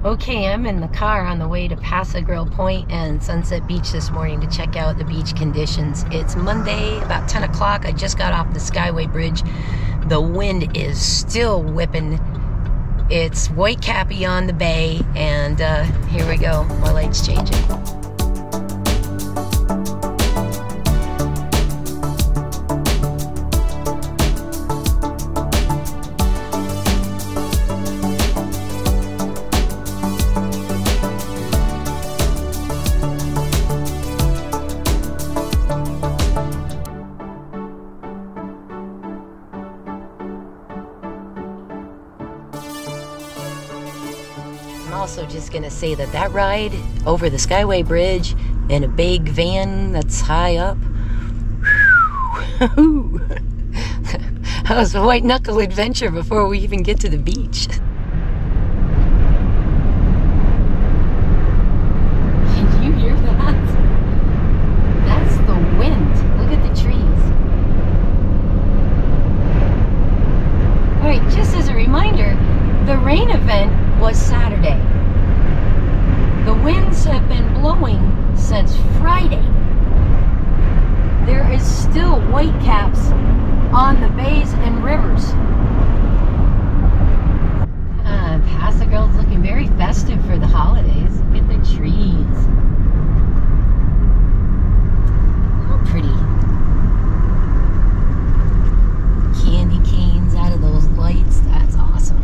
Okay, I'm in the car on the way to PassAGrille Point and Sunset Beach this morning to check out the beach conditions. It's Monday, about 10 o'clock. I just got off the Skyway Bridge. The wind is still whipping. It's white cappy on the bay, and here we go. My light's changing. I'm also just gonna say that that ride over the Skyway Bridge in a big van that's high up, that was a white knuckle adventure before we even get to the beach. Can you hear that? That's the wind. Look at the trees. All right, just as a reminder, the rain event was Saturday. The winds have been blowing since Friday. There is still white caps on the bays and rivers. PassAGrille's looking very festive for the holidays. Look at the trees. Oh, pretty. Candy canes out of those lights. That's awesome.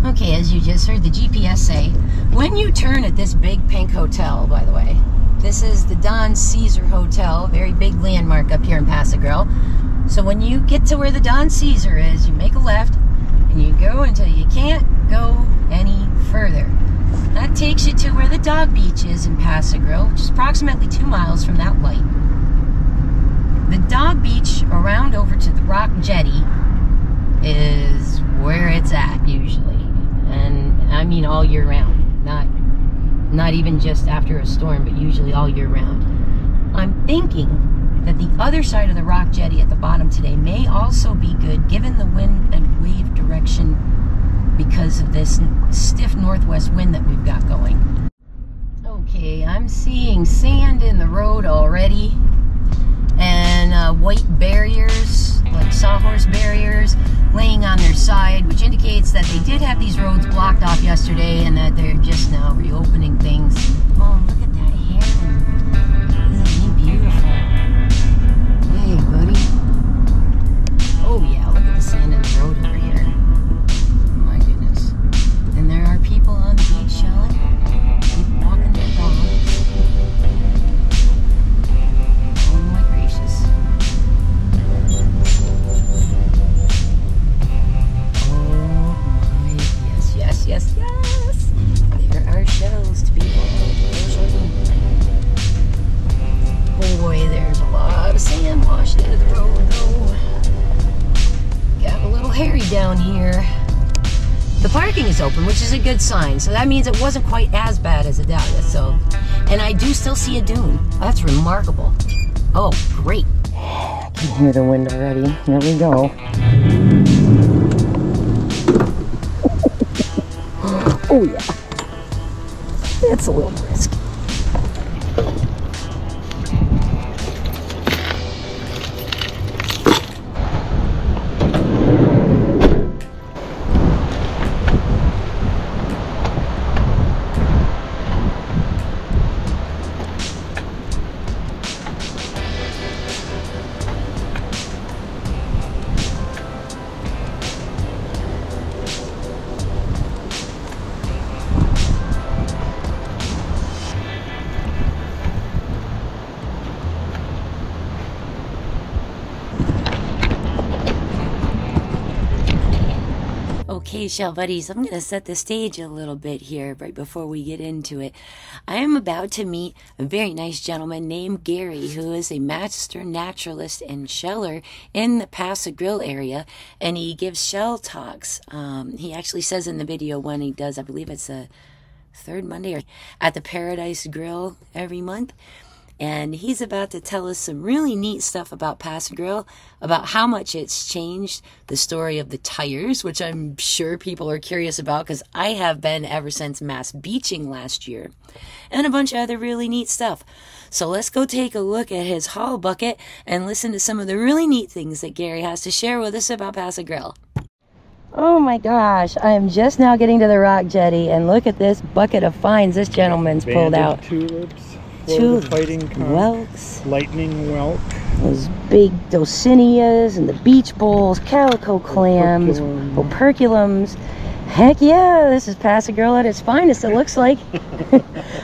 Okay, as you just heard the GPS say, when you turn at this big pink hotel, by the way, this is the Don Caesar Hotel, very big landmark up here in PassAGrille. So when you get to where the Don Caesar is, you make a left and you go until you can't go any further. That takes you to where the dog beach is in PassAGrille, which is approximately 2 miles from that light. The dog beach around over to the Rock Jetty is where it's at usually. And I mean all year round, not even just after a storm, but usually all year round. I'm thinking that the other side of the Rock Jetty at the bottom today may also be good given the wind and wave direction because of this stiff northwest wind that we've got going. Okay, I'm seeing sand in the road already and white barriers, like sawhorse barriers, laying on their side, which indicates that they did have these roads blocked off yesterday and that they're just now reopening things. Oh, look at that heron. Isn't he beautiful? Hey, buddy. Oh yeah, look at the sand in the road over here. My goodness. And there are people on the beach shelling, people walking their dogs. Oh my gracious. Yes, yes. There are shells to be had. Boy, there's a lot of sand washed into the road, though. Got a little hairy down here. The parking is open, which is a good sign. So that means it wasn't quite as bad as Adalia. So, and I do still see a dune. That's remarkable. Oh, great. I can hear the wind already. There we go. Oh yeah, it's a little risky. Okay, shell buddies, I'm going to set the stage a little bit here right before we get into it. I am about to meet a very nice gentleman named Gary, who is a master naturalist and sheller in the PassAGrille area, and he gives shell talks. He actually says in the video when he does, I believe it's a third Monday or at the Paradise Grill every month. and he's about to tell us some really neat stuff about PassAGrille, about how much it's changed, the story of the tires, which I'm sure people are curious about because I have been ever since mass beaching last year, and a bunch of other really neat stuff. So let's go take a look at his haul bucket and listen to some of the really neat things that Gary has to share with us about PassAGrille. Oh my gosh, I am just now getting to the rock jetty, and look at this bucket of finds this gentleman's pulled out. Tulips, Fighting whelks, lightning whelk, those big dulcineas and the beach bowls, calico clams, operculums. Heck yeah, this is PassAGrille at its finest, it looks like.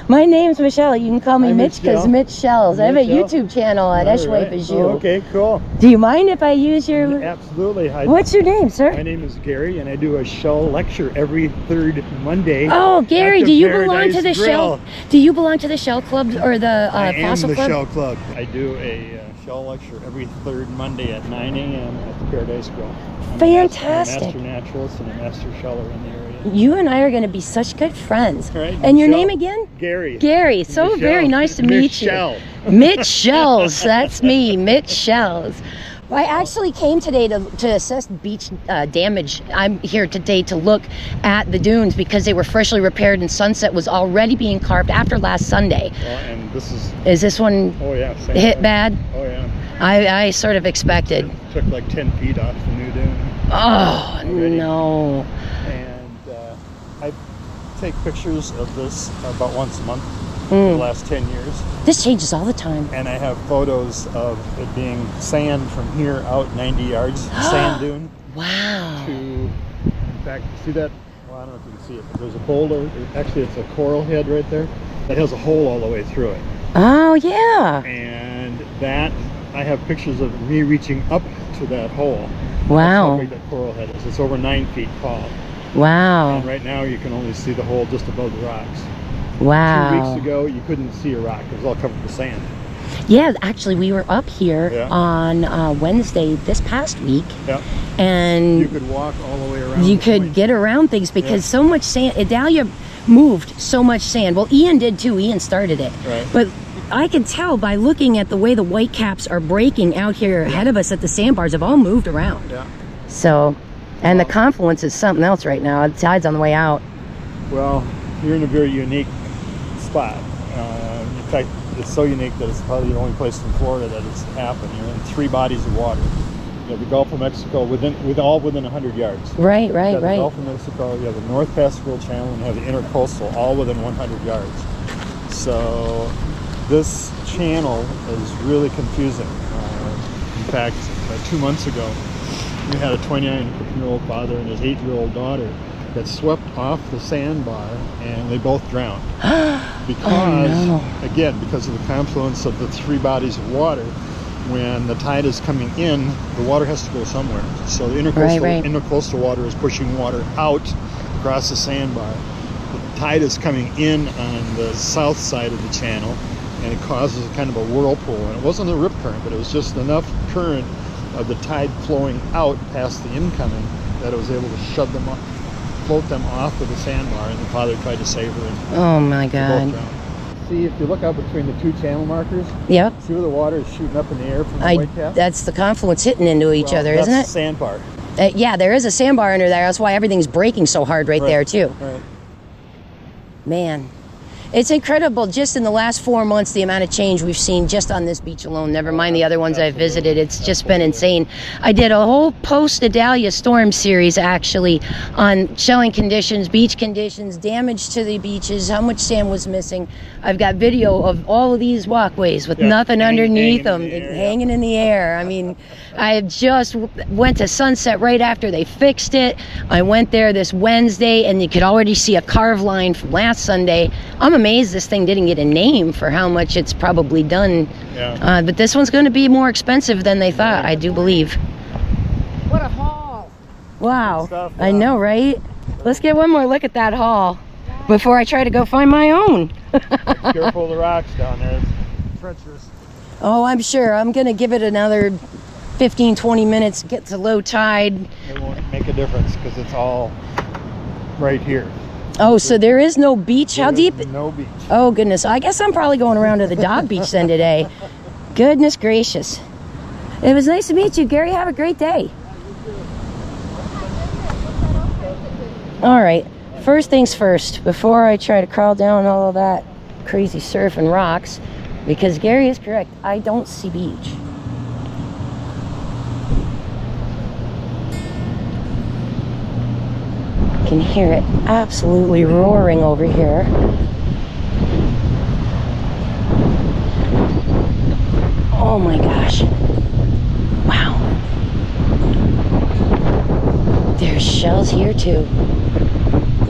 My name's Michelle. You can call me Mitch because Mitch Shells. I have a YouTube channel at Echoue Bijoux. Oh, okay, cool. Do you mind if I use your... Absolutely. What's your name, sir? My name is Gary, and I do a shell lecture every third Monday. Oh, Gary, do you belong to the shell? Do you belong to the shell club or the fossil club? I am the shell club. I do a shell lecture every third Monday at 9 a.m. at the Paradise Grill. Fantastic. I'm a master naturalist and a master sheller in the area. You and I are going to be such good friends. Right, and your name again? Gary. Gary. So Michelle. Very nice to meet you. Mitch Shells. That's me, Mitch Shells. Well, I actually came today to assess beach damage. I'm here today to look at the dunes because they were freshly repaired and sunset was already being carved after last Sunday. Well, and this is... Is this one hit bad? Oh, yeah. I sort of expected. It took like 10 feet off the new dune. Oh, already. No. And I take pictures of this about once a month for the last 10 years. This changes all the time. And I have photos of it being sand from here out 90 yards, sand dune. Wow. In fact, see that? Well, I don't know if you can see it, but there's a boulder. Actually, it's a coral head right there that has a hole all the way through it. Oh, yeah. And that, I have pictures of me reaching up to that hole. Wow. That's how big that coral head is. It's over 9 feet tall. Wow. And right now you can only see the hole just above the rocks. Wow. 2 weeks ago you couldn't see a rock. It was all covered with sand. Yeah, actually we were up here on Wednesday this past week. Yeah. And you could walk all the way around. You could get around things because so much sand. Idalia moved so much sand. Well, Ian did too. Ian started it. Right. But I can tell by looking at the way the white caps are breaking out here ahead of us that the sandbars have all moved around. Yeah. So, and the confluence is something else right now. The tide's on the way out. Well, you're in a very unique spot. In fact, it's so unique that it's probably the only place in Florida that it's happened. You're in 3 bodies of water. You have the Gulf of Mexico all within 100 yards. Right. You have the Gulf of Mexico, you have the North PassAGrille Channel, and you have the Intercoastal, all within 100 yards. So this channel is really confusing. In fact, 2 months ago, we had a 29-year-old father and his 8-year-old daughter that swept off the sandbar, and they both drowned. Because, again, because of the confluence of the 3 bodies of water, when the tide is coming in, the water has to go somewhere. So the intercoastal water is pushing water out across the sandbar. The tide is coming in on the south side of the channel, and it causes kind of a whirlpool. And it wasn't a rip current, but it was just enough current of the tide flowing out past the incoming that it was able to shove them up, float them off of the sandbar, and the father tried to save her. And oh my God. See, if you look out between the 2 channel markers, see where the water is shooting up in the air from the white cap? That's the confluence hitting into each other, isn't it? That's the sandbar. Yeah, there is a sandbar under there. That's why everything's breaking so hard right there, too. Right. Man. It's incredible just in the last 4 months the amount of change we've seen just on this beach alone, never mind the other ones I've visited. It's just been insane. I did a whole post-Idalia storm series actually on shelling conditions, beach conditions, damage to the beaches, how much sand was missing. I've got video of all of these walkways with nothing underneath them, hanging in the air. I mean, I just went to Sunset right after they fixed it. I went there this Wednesday and you could already see a carve line from last Sunday. I'm amazed this thing didn't get a name for how much it's probably done. But this one's going to be more expensive than they thought, I do believe. What a haul. Wow. Stuff, I know, right? Let's get one more look at that haul before I try to go find my own. Careful of the rocks down there. It's treacherous. Oh, I'm sure. I'm going to give it another 15-20 minutes, get to low tide. It won't make a difference because it's all right here. Oh, so there is no beach? How deep? No beach. Oh, goodness. I guess I'm probably going around to the dog beach then today. Goodness gracious. It was nice to meet you, Gary. Have a great day. All right. First things first, before I try to crawl down all of that crazy surf and rocks, because Gary is correct, I don't see beach. Can hear it absolutely roaring over here. Oh my gosh. Wow. There's shells here too.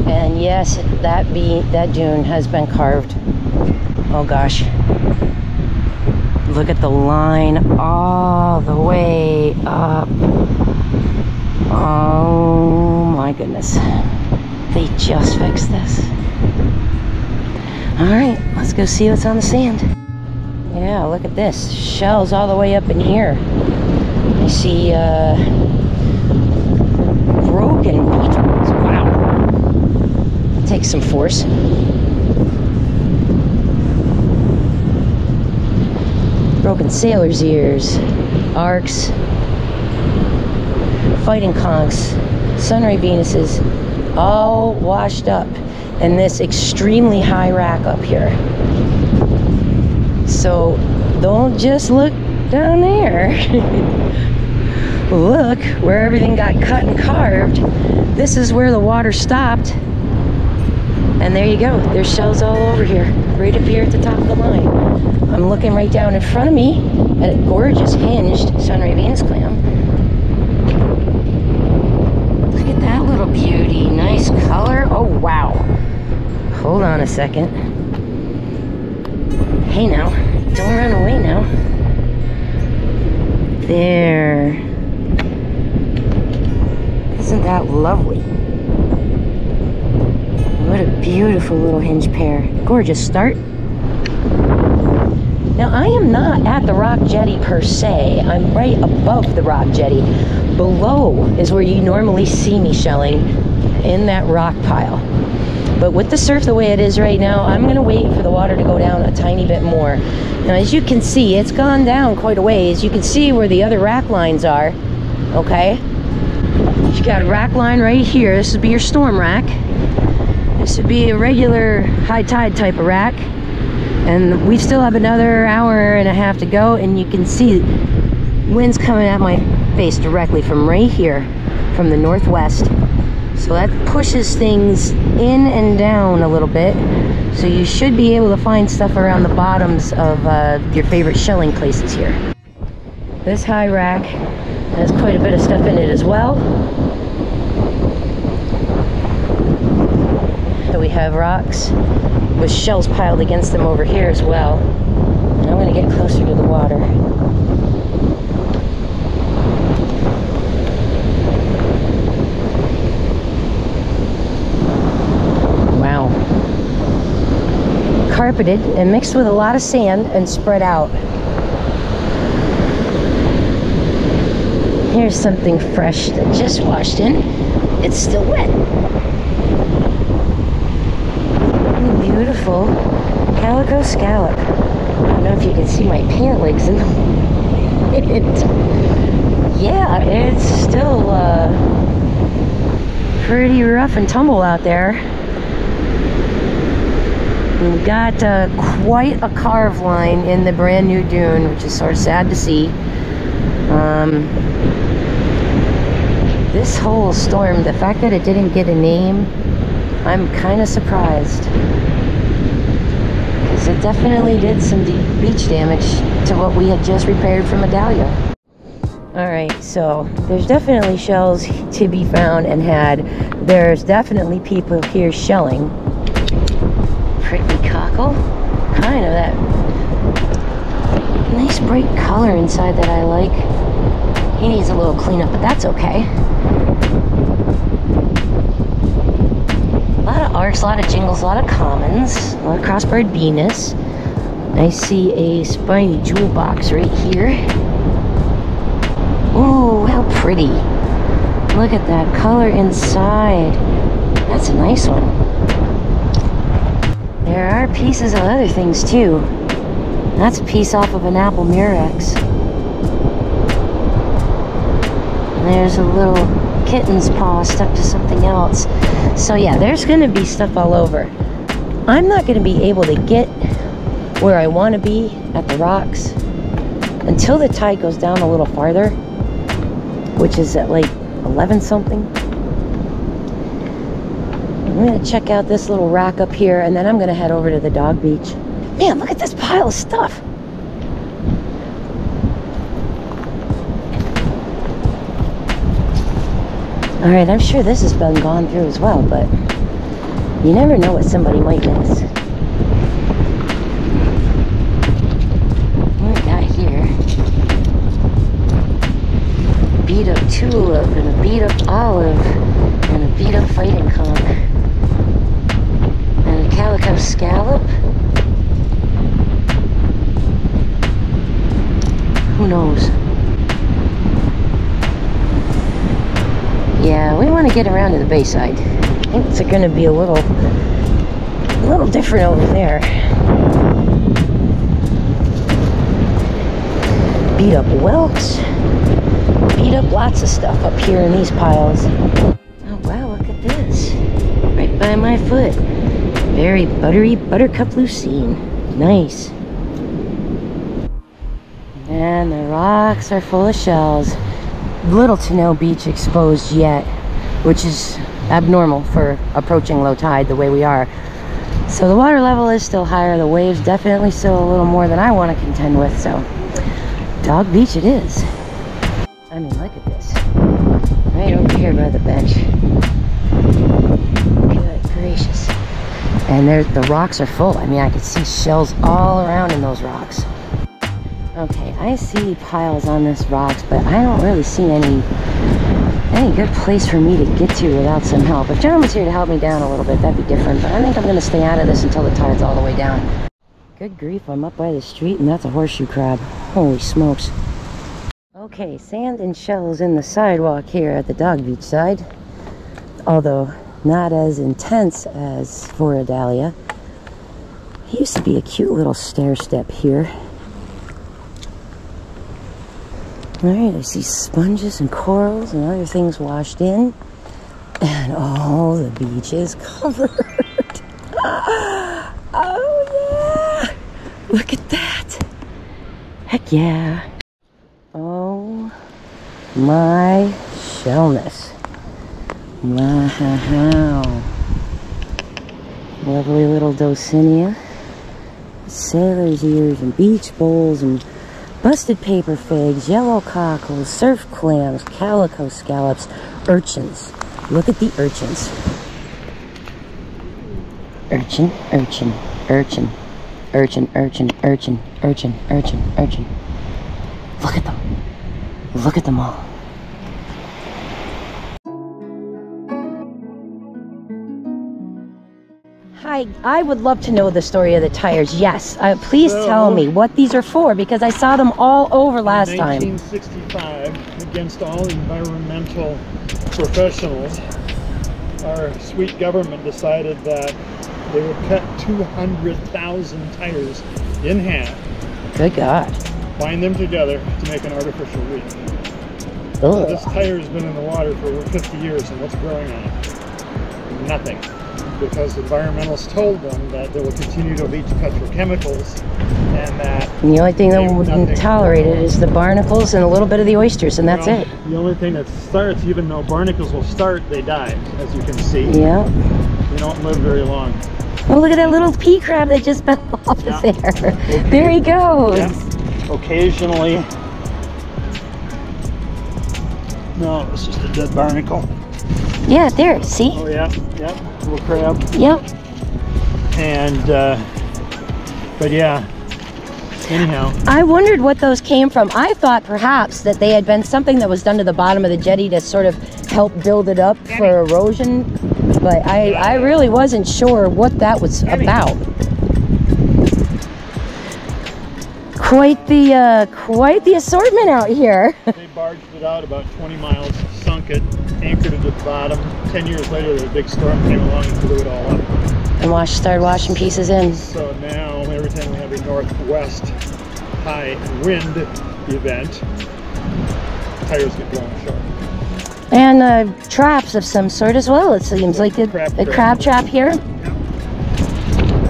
And yes, that dune has been carved. Oh gosh. Look at the line all the way up. Oh my goodness. They just fixed this. All right, let's go see what's on the sand. Yeah, look at this. Shells all the way up in here. I see broken beach balls. Wow. Takes some force. Broken sailor's ears, arcs, fighting conchs, sunray Venuses, all washed up in this extremely high rack up here. So don't just look down there. Look where everything got cut and carved. This is where the water stopped. And there you go. There's shells all over here, right up here at the top of the line. I'm looking right down in front of me at a gorgeous hinged sunray Venus clam. Look at that little beauty. Nice color. Oh, wow. Hold on a second. Hey now, don't run away now. There. Isn't that lovely? What a beautiful little hinge pair. Gorgeous start. Now, I am not at the rock jetty per se. I'm right above the rock jetty. Below is where you normally see me shelling, in that rock pile. But with the surf the way it is right now, I'm going to wait for the water to go down a tiny bit more. Now, as you can see, it's gone down quite a ways. You can see where the other rack lines are. Okay? You got a rack line right here. This would be your storm rack. This would be a regular high tide type of rack. And we still have another hour and a half to go, and you can see winds coming at my face directly from right here, from the northwest. So that pushes things in and down a little bit. So you should be able to find stuff around the bottoms of your favorite shelling places here. This high rack has quite a bit of stuff in it as well. So we have rocks with shells piled against them over here as well. And I'm going to get closer to the water. Wow. Carpeted and mixed with a lot of sand and spread out. Here's something fresh that just washed in. It's still wet. Beautiful calico scallop. I don't know if you can see my pant legs in it. Yeah, it's still pretty rough and tumble out there. We've got quite a carve line in the brand new dune, which is sort of sad to see. This whole storm, the fact that it didn't get a name, I'm kind of surprised. Because it definitely did some beach damage to what we had just repaired from Adalia. Alright, so there's definitely shells to be found and had. There's definitely people here shelling. Pretty cockle. Kind of that nice bright color inside that I like. He needs a little cleanup, but that's okay. A lot of arcs, a lot of jingles, a lot of commons, a lot of crossbarred Venus. I see a spiny jewel box right here. Ooh, how pretty. Look at that color inside. That's a nice one. There are pieces of other things too. That's a piece off of an apple murex. And there's a little kitten's paw stuck to something else. So yeah, there's gonna be stuff all over. I'm not gonna be able to get where I want to be at the rocks until the tide goes down a little farther, which is at like 11 something. I'm gonna check out this little rack up here, and then I'm gonna head over to the dog beach. Man, look at this pile of stuff. All right, I'm sure this has been gone through as well, but you never know what somebody might miss. What we got here? Beat up tulip and a beat up olive and a beat up fighting conch and a calico scallop. Who knows? Yeah, we want to get around to the bayside. I think it's going to be a little different over there. Beat up whelks. Beat up lots of stuff up here in these piles. Oh wow, look at this. Right by my foot. Very buttery buttercup lucine. Nice. And the rocks are full of shells. Little to no beach exposed yet, which is abnormal for approaching low tide the way we are. So the water level is still higher. The waves definitely still a little more than I want to contend with. So dog beach it is. I mean, look at this. Right over here by the bench. Good gracious. And the rocks are full. I mean, I could see shells all around in those rocks. Okay, I see piles on this rocks, but I don't really see any good place for me to get to without some help. If John was here to help me down a little bit, that'd be different, but I think I'm going to stay out of this until the tide's all the way down. Good grief, I'm up by the street and that's a horseshoe crab. Holy smokes. Okay, sand and shells in the sidewalk here at the dog beach side, although not as intense as Dahlia. There used to be a cute little stair step here. Alright, I see sponges and corals and other things washed in. And oh, the beach is covered. Oh yeah! Look at that! Heck yeah! Oh my shellness. Wow. Lovely little Dulcinea. Sailor's ears and beach bowls and busted paper figs, yellow cockles, surf clams, calico scallops, urchins. Look at the urchins. Urchin, urchin, urchin, urchin, urchin, urchin, urchin, urchin, urchin. Look at them. Look at them all. Hi, I would love to know the story of the tires. Yes, please tell me what these are for, because I saw them all over last time. In 1965, against all environmental professionals, our sweet government decided that they would cut 200,000 tires in half. Good God. Bind them together to make an artificial reef. Ugh. So this tire has been in the water for over 50 years, and what's growing on it? Nothing. Because environmentalists told them that they will continue to leach petrochemicals, and that and the only thing that wouldn't tolerate it is the barnacles and a little bit of the oysters, and that's it. The only thing that starts, even though barnacles will start, they die, as you can see. Yeah. They don't live very long. Oh, look at that little pea crab that just fell off of there. Okay. There he goes. Yeah. Occasionally. No, it's just a dead barnacle. Yeah, there, see? Oh yeah, yep, little crab. Yep. And, but yeah, anyhow. I wondered what those came from. I thought perhaps that they had been something that was done to the bottom of the jetty to sort of help build it up for erosion, but I really wasn't sure what that was about. Quite the assortment out here. They barged it out about 20 miles, sunk it, anchored it at the bottom. 10 years later, a big storm came along and blew it all up. And started washing pieces in. So now, every time we have a northwest high wind event, tires get blown ashore. And traps of some sort as well, it seems like the crab trap here.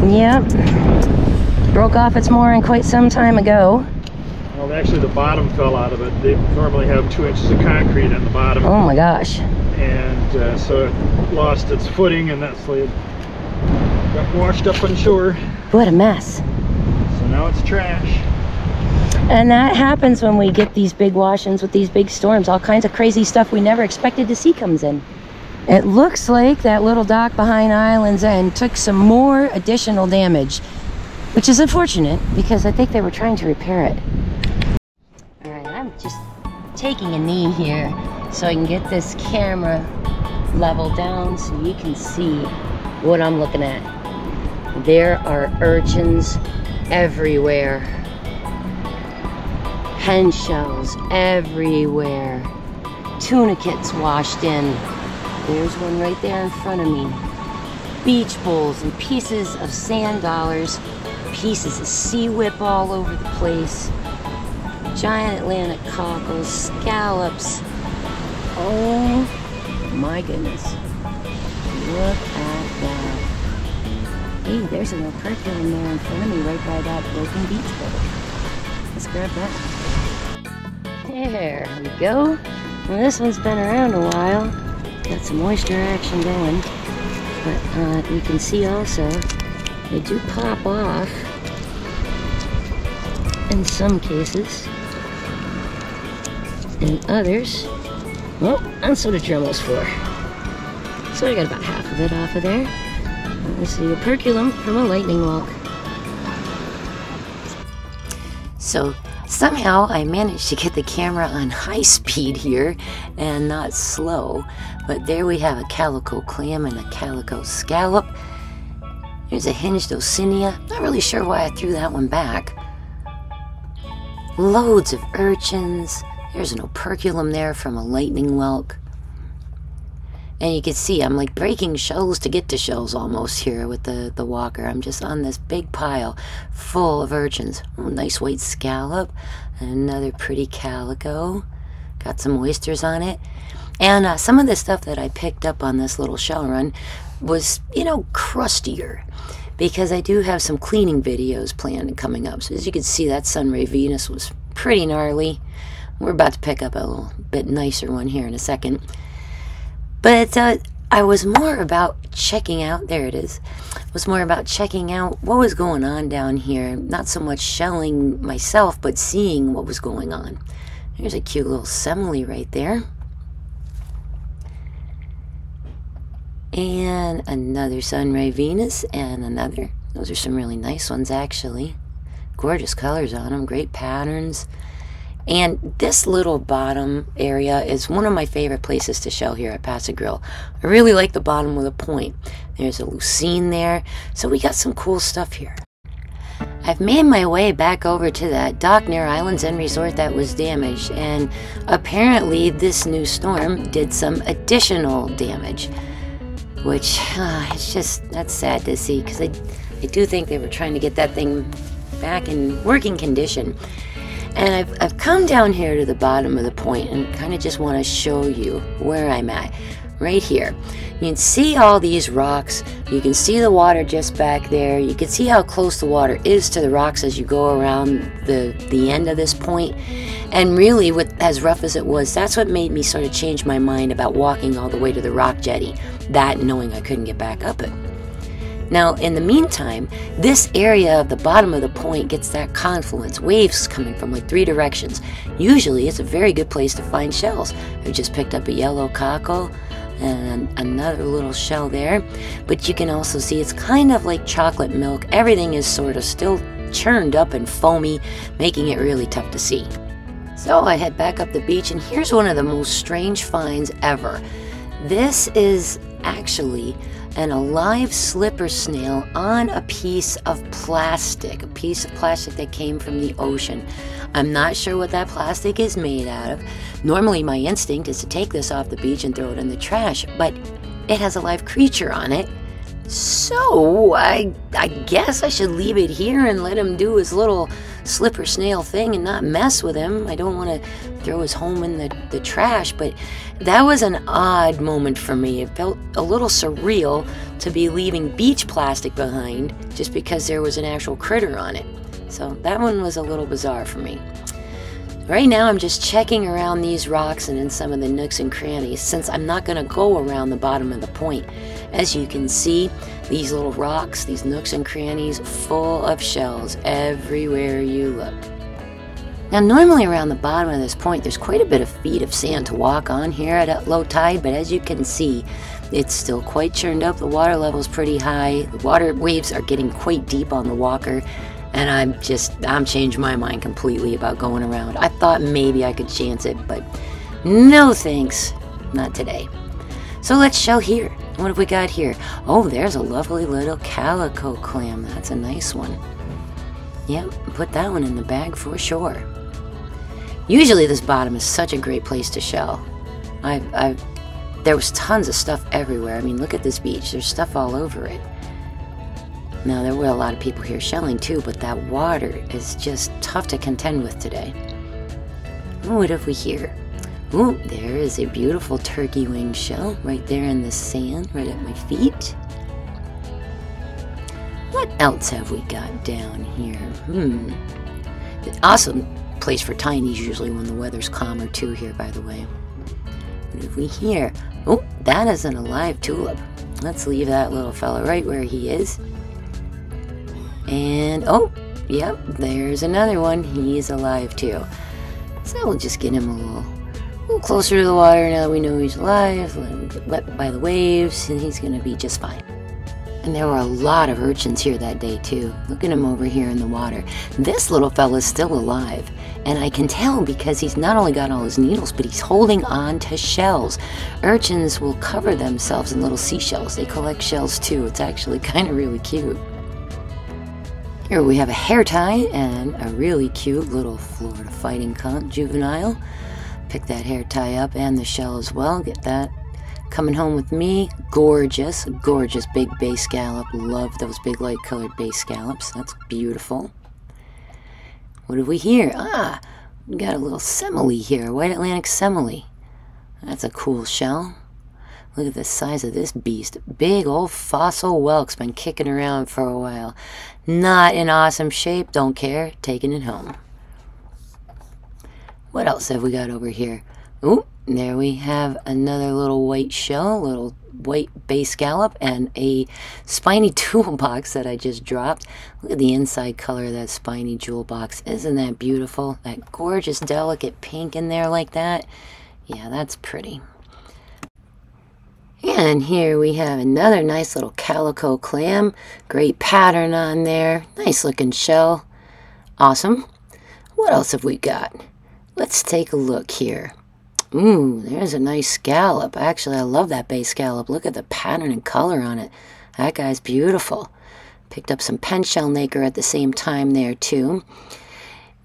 Yep. Broke off its mooring quite some time ago. Well, actually the bottom fell out of it. They normally have 2 inches of concrete on the bottom. Oh my gosh. And so it lost its footing, and that slid got washed up on shore. What a mess. So now it's trash. And that happens when we get these big wash-ins with these big storms. All kinds of crazy stuff we never expected to see comes in. It looks like that little dock behind Island's End took some more additional damage, which is unfortunate because I think they were trying to repair it. All right, I'm just taking a knee here so I can get this camera level down so you can see what I'm looking at. There are urchins everywhere. Hen shells everywhere. Tunicates washed in. There's one right there in front of me. Beach bowls and pieces of sand dollars. Pieces of sea whip all over the place. Giant Atlantic cockles, scallops. Oh my goodness. Look at that. Hey, there's an operculum there in front of me right by that broken beach boat. Let's grab that. There we go. Well, this one's been around a while. Got some moisture action going. But you can see also, they do pop off in some cases. In others, well, that's what a Dremel's for. So I got about half of it off of there. This is the operculum from a lightning walk. So somehow I managed to get the camera on high speed here and not slow. But there we have a calico clam and a calico scallop. There's a hinged Osinia. Not really sure why I threw that one back. Loads of urchins. There's an operculum there from a lightning whelk. And you can see I'm like breaking shells to get to shells almost here with the walker. I'm just on this big pile full of urchins. Oh, nice white scallop. And another pretty calico. Got some oysters on it. And some of the stuff that I picked up on this little shell run was, you know, crustier. Because I do have some cleaning videos planned and coming up. So as you can see, that Sunray Venus was pretty gnarly. We're about to pick up a little bit nicer one here in a second. But I was more about checking out, there it is, was more about checking out what was going on down here. Not so much shelling myself, but seeing what was going on. There's a cute little semele right there. And another Sunray Venus and another. Those are some really nice ones, actually. Gorgeous colors on them, great patterns. And this little bottom area is one of my favorite places to shell here at PassAGrille. I really like the bottom with a point. There's a lucine there. So we got some cool stuff here. I've made my way back over to that dock near Islands End Resort that was damaged. And apparently this new storm did some additional damage. Which, it's just, that's sad to see. Because I do think they were trying to get that thing back in working condition. And I've come down here to the bottom of the point and kind of just want to show you where I'm at. Right here. You can see all these rocks. You can see the water just back there. You can see how close the water is to the rocks as you go around the end of this point. And really, with as rough as it was, that's what made me sort of change my mind about walking all the way to the rock jetty. That knowing I couldn't get back up it. Now, in the meantime, this area of the bottom of the point gets that confluence, waves coming from like 3 directions. Usually, it's a very good place to find shells. I just picked up a yellow cockle and another little shell there. But you can also see it's kind of like chocolate milk. Everything is sort of still churned up and foamy, making it really tough to see. So I head back up the beach, and here's one of the most strange finds ever. This is actually an alive slipper snail on a piece of plastic that came from the ocean. I'm not sure what that plastic is made out of. Normally my instinct is to take this off the beach and throw it in the trash, but it has a live creature on it So, I guess I should leave it here and let him do his little slipper snail thing and not mess with him. I don't want to throw his home in the trash, but that was an odd moment for me. It felt a little surreal to be leaving beach plastic behind just because there was an actual critter on it. So that one was a little bizarre for me. Right now I'm just checking around these rocks and in some of the nooks and crannies since I'm not going to go around the bottom of the point. As you can see, these little rocks, these nooks and crannies, full of shells everywhere you look. Now normally around the bottom of this point there's quite a bit of feet of sand to walk on here at low tide, but as you can see, it's still quite churned up. The water level's pretty high. The water waves are getting quite deep on the walker. And I'm changed my mind completely about going around. I thought maybe I could chance it, but no thanks, not today. So let's shell here. What have we got here? Oh, there's a lovely little calico clam. That's a nice one. Yep, put that one in the bag for sure. Usually this bottom is such a great place to shell. There was tons of stuff everywhere. I mean, look at this beach. There's stuff all over it. Now, there were a lot of people here shelling too, but that water is just tough to contend with today. What have we here? Ooh, there is a beautiful turkey wing shell right there in the sand, right at my feet. What else have we got down here? Awesome place for tinies usually when the weather's calmer too here, by the way. What have we here? Oh, that is an alive tulip. Let's leave that little fella right where he is. And, oh, yep, there's another one. He's alive too. So we'll just get him a little closer to the water now that we know he's alive. Let him get wet by the waves, and he's going to be just fine. And there were a lot of urchins here that day too. Look at him over here in the water. This little fella's still alive. And I can tell because he's not only got all his needles, but he's holding on to shells. Urchins will cover themselves in little seashells. They collect shells too. It's actually kind of really cute. Here we have a hair tie and a really cute little Florida fighting conch juvenile. Pick that hair tie up and the shell as well. Get that coming home with me. Gorgeous, gorgeous big bay scallop. Love those big light colored bay scallops. That's beautiful. What have we here? Ah, we got a little semele here. White Atlantic semele. That's a cool shell. Look at the size of this beast. Big old fossil whelk's been kicking around for a while. Not in awesome shape, don't care. Taking it home. What else have we got over here? Ooh, there we have another little white shell, little white bay scallop, and a spiny jewel box that I just dropped. Look at the inside color of that spiny jewel box. Isn't that beautiful? That gorgeous, delicate pink in there like that. Yeah, that's pretty. And here we have another nice little calico clam. Great pattern on there. Nice looking shell. Awesome. What else have we got? Let's take a look here. Ooh, there's a nice scallop. Actually, I love that bay scallop. Look at the pattern and color on it. That guy's beautiful. Picked up some pen shell nacre at the same time there too.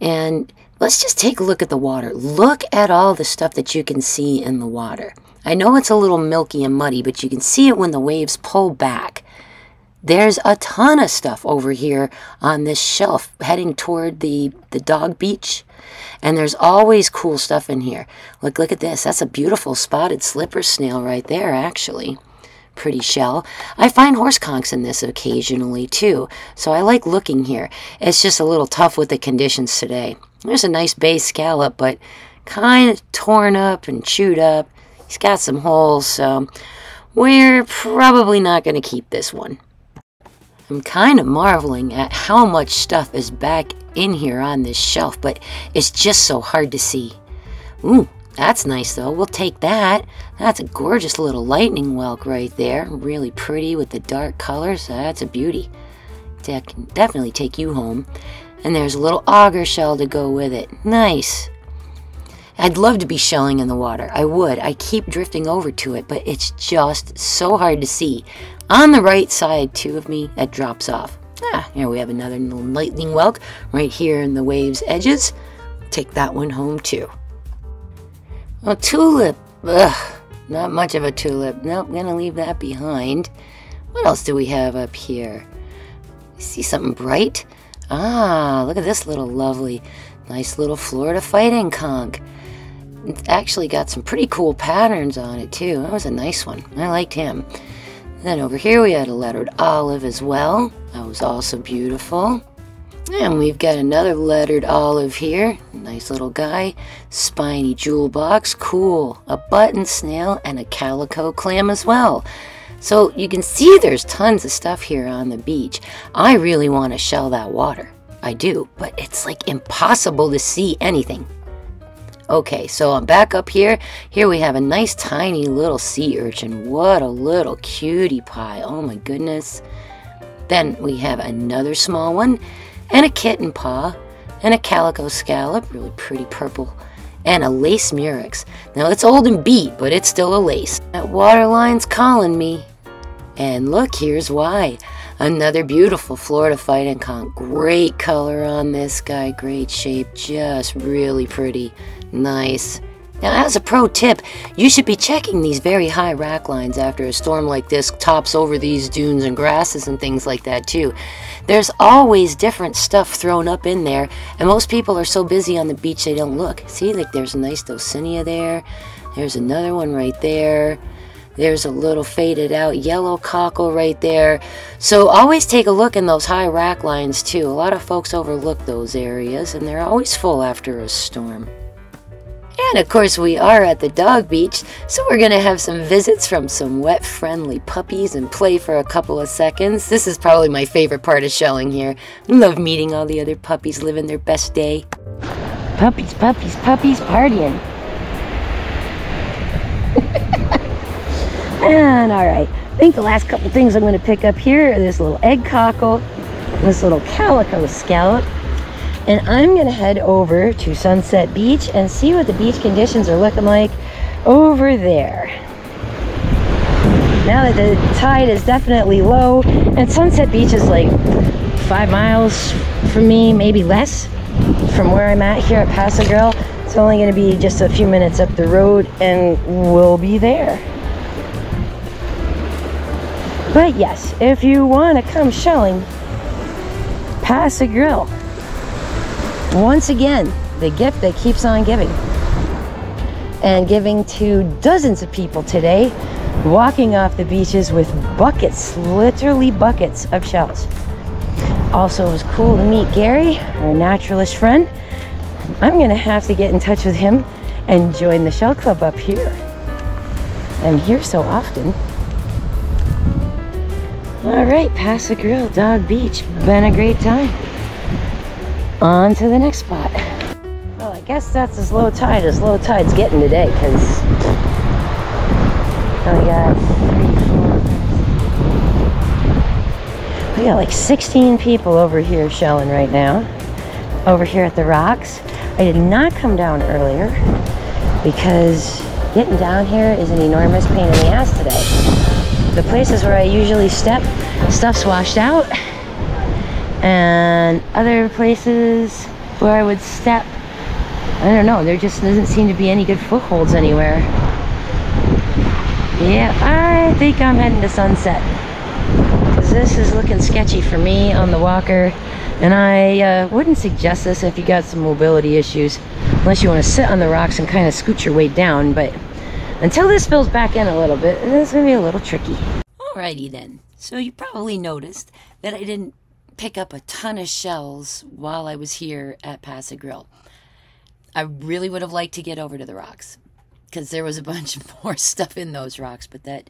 And let's just take a look at the water. Look at all the stuff that you can see in the water. I know it's a little milky and muddy, but you can see it when the waves pull back. There's a ton of stuff over here on this shelf heading toward the dog beach. And there's always cool stuff in here. Look at this. That's a beautiful spotted slipper snail right there, actually. Pretty shell. I find horse conchs in this occasionally, too. So I like looking here. It's just a little tough with the conditions today. There's a nice bay scallop, but kind of torn up and chewed up. He's got some holes, so we're probably not going to keep this one. I'm kind of marveling at how much stuff is back in here on this shelf, but it's just so hard to see. Ooh, that's nice though. We'll take that. That's a gorgeous little lightning whelk right there. Really pretty with the dark colors. That's a beauty. Definitely take you home. And there's a little auger shell to go with it. Nice. I'd love to be shelling in the water. I would. I keep drifting over to it, but it's just so hard to see. On the right side, too, of me, that drops off. Ah, here we have another little lightning whelk right here in the wave's edges. Take that one home, too. A tulip. Ugh, not much of a tulip. Nope, gonna leave that behind. What else do we have up here? See something bright? Ah, look at this little lovely, nice little Florida fighting conch. It's actually got some pretty cool patterns on it too. That was a nice one. I liked him. Then over here we had a lettered olive as well. That was also beautiful. And we've got another lettered olive here. Nice little guy. Spiny jewel box. Cool. A button snail and a calico clam as well. So you can see there's tons of stuff here on the beach. I really want to shell that water. I do. But it's like impossible to see anything. Okay, so I'm back up here. Here we have a nice tiny little sea urchin. What a little cutie pie. Oh my goodness. Then we have another small one. And a kitten paw, and a calico scallop, really pretty purple, and a lace murex. Now it's old and beat, but it's still a lace. That waterline's calling me. And look, here's why. Another beautiful Florida fighting conch. Great color on this guy, great shape, just really pretty, nice. Now, as a pro tip, you should be checking these very high rack lines after a storm like this tops over these dunes and grasses and things like that too. There's always different stuff thrown up in there, and most people are so busy on the beach they don't look. See, like there's a nice dulcinea there. There's another one right there. There's a little faded out yellow cockle right there. So always take a look in those high rack lines too. A lot of folks overlook those areas, and they're always full after a storm. And of course we are at the dog beach, so we're going to have some visits from some wet-friendly puppies and play for a couple of seconds. This is probably my favorite part of shelling here. I love meeting all the other puppies living their best day. Puppies, puppies, puppies, partying. And alright, I think the last couple things I'm going to pick up here are this little egg cockle, this little calico scallop. And I'm going to head over to Sunset Beach and see what the beach conditions are looking like over there. Now that the tide is definitely low, and Sunset Beach is like 5 miles from me, maybe less, from where I'm at here at PassAGrille. It's only going to be just a few minutes up the road and we'll be there. But yes, if you want to come shelling, PassAGrille. Once again, the gift that keeps on giving. And giving to dozens of people today, walking off the beaches with buckets, literally buckets of shells. Also, it was cool to meet Gary, our naturalist friend. I'm going to have to get in touch with him and join the shell club up here. I'm here so often. All right, PassAGrille, Dog Beach. Been a great time. On to the next spot. Well, I guess that's as low tide's getting today, because we got like 16 people over here shelling right now, over here at the rocks. I did not come down earlier because getting down here is an enormous pain in the ass today. The places where I usually step, stuff's washed out. And other places where I would step, I don't know, there just doesn't seem to be any good footholds anywhere. Yeah, I think I'm heading to Sunset, because this is looking sketchy for me on the walker, and I wouldn't suggest this if you got some mobility issues, unless you want to sit on the rocks and kind of scoot your weight down. But until this fills back in a little bit, it's going to be a little tricky. Alrighty then, so you probably noticed that I didn't pick up a ton of shells while I was here at PassAGrille. I really would have liked to get over to the rocks, because there was a bunch more stuff in those rocks, but that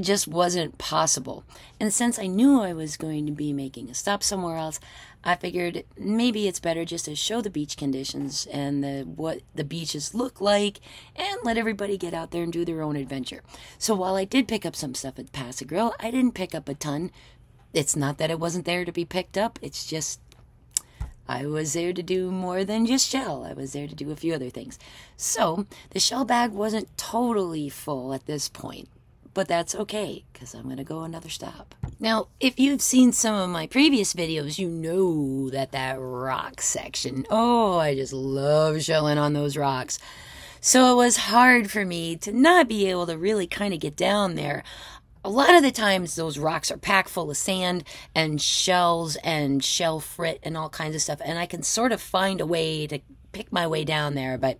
just wasn't possible. And since I knew I was going to be making a stop somewhere else, I figured maybe it's better just to show the beach conditions and what the beaches look like, and let everybody get out there and do their own adventure. So while I did pick up some stuff at PassAGrille, I didn't pick up a ton. It's not that it wasn't there to be picked up, it's just I was there to do more than just shell. I was there to do a few other things. So the shell bag wasn't totally full at this point, but that's okay, because I'm going to go another stop. Now, if you've seen some of my previous videos, you know that rock section, oh, I just love shelling on those rocks. So it was hard for me to not be able to really kind of get down there. a lot of the times those rocks are packed full of sand and shells and shell frit and all kinds of stuff, and I can sort of find a way to pick my way down there. But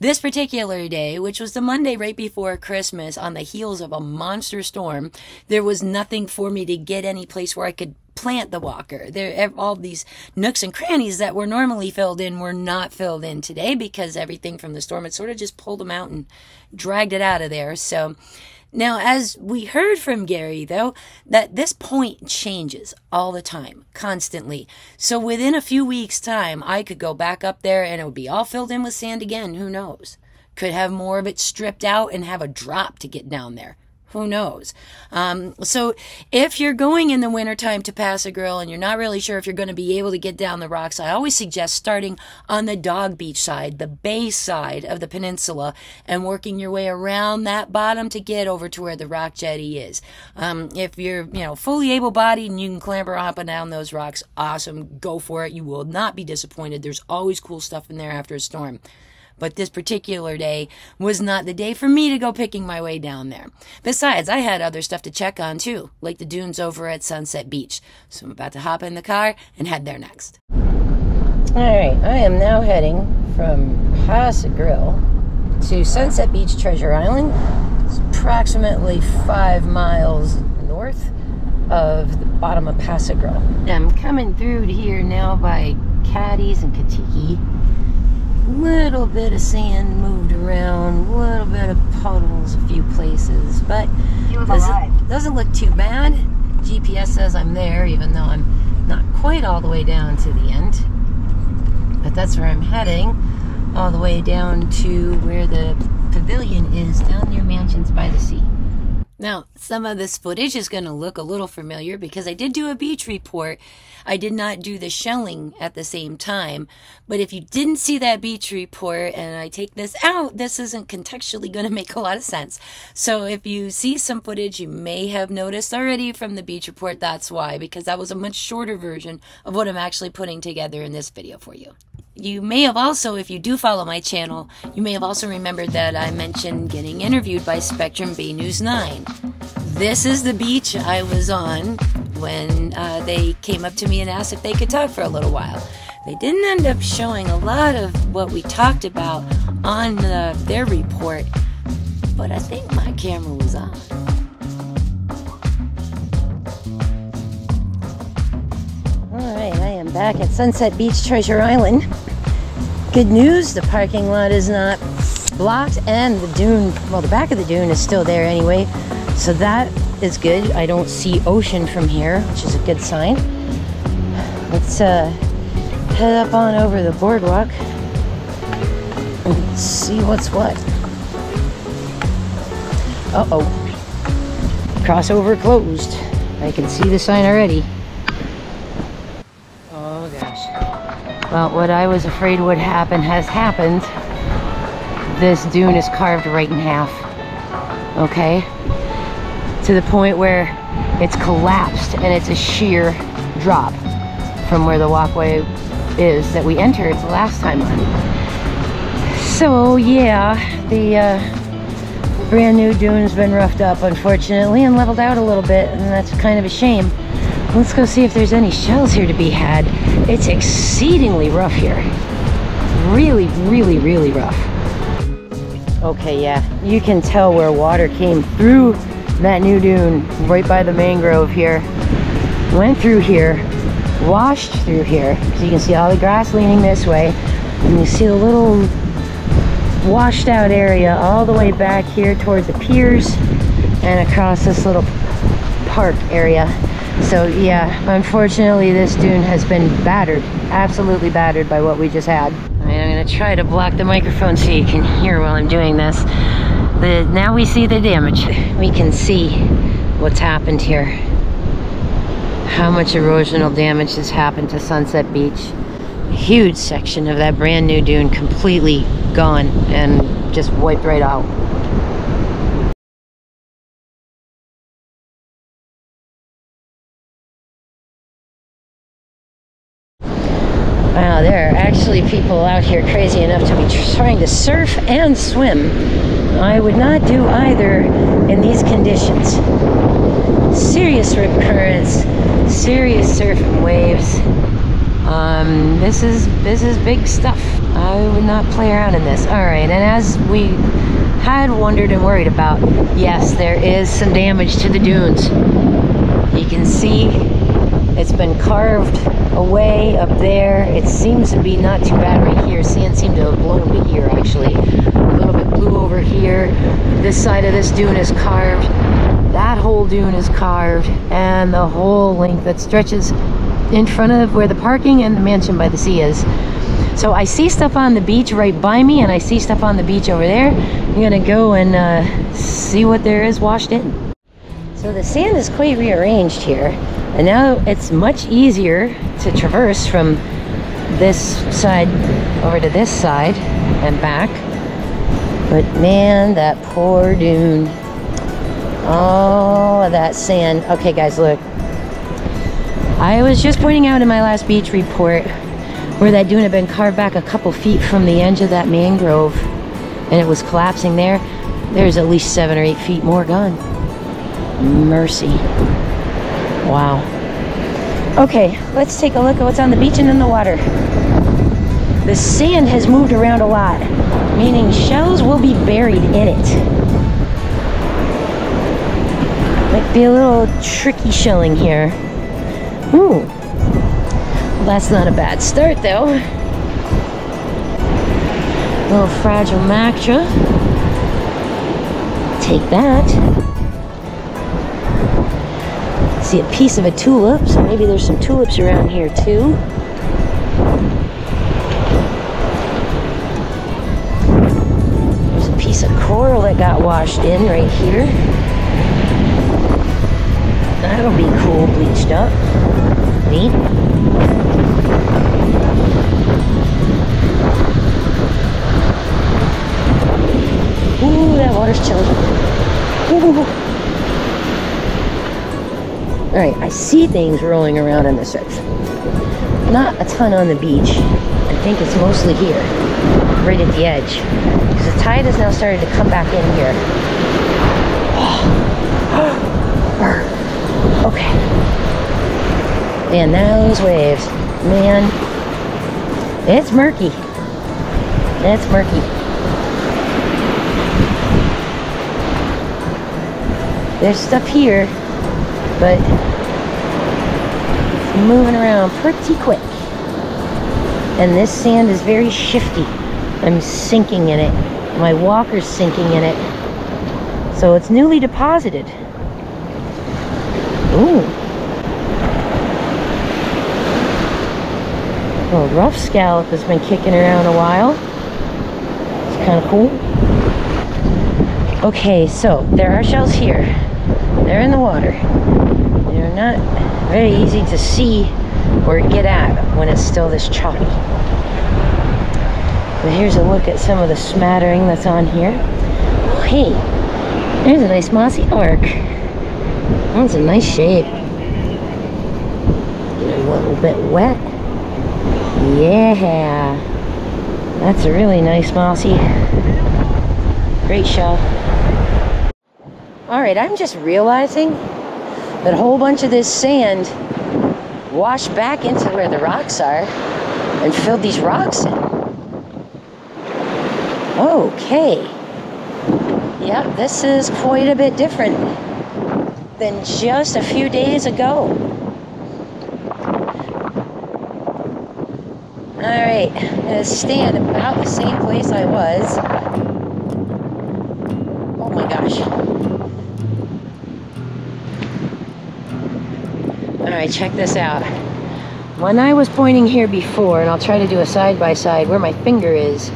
this particular day, which was the Monday right before Christmas, on the heels of a monster storm, there was nothing for me to get any place where I could plant the walker. There, all these nooks and crannies that were normally filled in were not filled in today because everything from the storm had sort of just pulled them out and dragged it out of there. So now, as we heard from Gary, though, that this point changes all the time, constantly. So within a few weeks' time, I could go back up there and it would be all filled in with sand again. Who knows? Could have more of it stripped out and have a drop to get down there. Who knows? So if you're going in the wintertime to PassAGrille and you're not really sure if you're going to be able to get down the rocks, I always suggest starting on the Dog Beach side, the bay side of the peninsula, and working your way around that bottom to get over to where the rock jetty is. If you're, fully able-bodied and you can clamber up and down those rocks, awesome. Go for it. You will not be disappointed. There's always cool stuff in there after a storm. But this particular day was not the day for me to go picking my way down there. Besides, I had other stuff to check on too, like the dunes over at Sunset Beach. So I'm about to hop in the car and head there next. Alright, I am now heading from PassAGrille to Sunset Beach, Treasure Island. It's approximately 5 miles north of the bottom of PassAGrille. I'm coming through here now by Caddies and Katiki. Little bit of sand moved around, little bit of puddles a few places, but doesn't look too bad. GPS says I'm there, even though I'm not quite all the way down to the end. But that's where I'm heading, all the way down to where the pavilion is, down near Mansions by the Sea. Now, some of this footage is going to look a little familiar because I did do a beach report. I did not do the shelling at the same time. But if you didn't see that beach report and I take this out, this isn't contextually going to make a lot of sense. So if you see some footage you may have noticed already from the beach report, that's why, because that was a much shorter version of what I'm actually putting together in this video for you. You may have also, if you do follow my channel, you may have also remembered that I mentioned getting interviewed by Spectrum Bay News 9. This is the beach I was on when they came up to me and asked if they could talk for a little while. They didn't end up showing a lot of what we talked about on their report, but I think my camera was on. Alright, I am back at Sunset Beach, Treasure Island. Good news, the parking lot is not blocked and the dune, well, the back of the dune is still there anyway, so that is good. I don't see ocean from here, which is a good sign. Let's head up on over the boardwalk and see what's what. Uh-oh. Crossover closed. I can see the sign already. Oh gosh. Well, what I was afraid would happen has happened. This dune is carved right in half. Okay? To the point where it's collapsed and it's a sheer drop from where the walkway is that we entered the last time on. So yeah, the brand new dune's been roughed up unfortunately and leveled out a little bit, and that's kind of a shame. Let's go see if there's any shells here to be had. It's exceedingly rough here. Really, really, really rough. Okay, yeah, you can tell where water came through that new dune right by the mangrove here. Went through here, washed through here. So you can see all the grass leaning this way, and you see the little washed out area all the way back here toward the piers and across this little park area. So yeah, unfortunately this dune has been battered, absolutely battered by what we just had. I'm gonna try to block the microphone so you can hear while I'm doing this. Now we see the damage. We can see what's happened here. How much erosional damage has happened to Sunset Beach. A huge section of that brand new dune completely gone and just wiped right out. Wow, there are actually people out here crazy enough to be trying to surf and swim. I would not do either in these conditions. serious rip currents, serious surf and waves. This is big stuff. I would not play around in this. All right, and as we had wondered and worried about, yes, there is some damage to the dunes. You can see it's been carved away up there. It seems to be not too bad right here. Sand seemed to have blown to here, actually. A little bit blew over here. This side of this dune is carved. That whole dune is carved, and the whole length that stretches in front of where the parking and the mansion by the sea is. So I see stuff on the beach right by me, and I see stuff on the beach over there. I'm gonna go and see what there is washed in. So the sand is quite rearranged here, and now it's much easier to traverse from this side over to this side and back. But man, that poor dune. All of that sand. Okay guys, look. I was just pointing out in my last beach report where that dune had been carved back a couple feet from the edge of that mangrove, and it was collapsing there. There's at least 7 or 8 feet more gone. Mercy. Wow. Okay, let's take a look at what's on the beach and in the water. The sand has moved around a lot, meaning shells will be buried in it. Might be a little tricky shelling here. Ooh. Well, that's not a bad start though. A little fragile macra. Take that. See a piece of a tulip, so maybe there's some tulips around here too. There's a piece of coral that got washed in right here. That'll be cool, bleached up. Neat. Ooh, that water's chilly. Ooh. Alright, I see things rolling around on the surf. Not a ton on the beach. I think it's mostly here, right at the edge. Because the tide has now started to come back in here. Okay. Man, those waves. Man, it's murky. It's murky. There's stuff here, but it's moving around pretty quick. And this sand is very shifty. I'm sinking in it. My walker's sinking in it. So it's newly deposited. Ooh. Well, rough scallop has been kicking around a while. It's kind of cool. Okay, so there are shells here. They're in the water. They're not very easy to see or get at when it's still this choppy. But here's a look at some of the smattering that's on here. Oh, hey, there's a nice mossy arc. That's a nice shape. Get a little bit wet. Yeah. That's a really nice mossy. Great shell. Alright, I'm just realizing that a whole bunch of this sand washed back into where the rocks are and filled these rocks in. Okay. Yep, this is quite a bit different than just a few days ago. Alright, I'm gonna stand about the same place I was. Oh my gosh. Alright, check this out. When I was pointing here before, and I'll try to do a side-by-side, where my finger is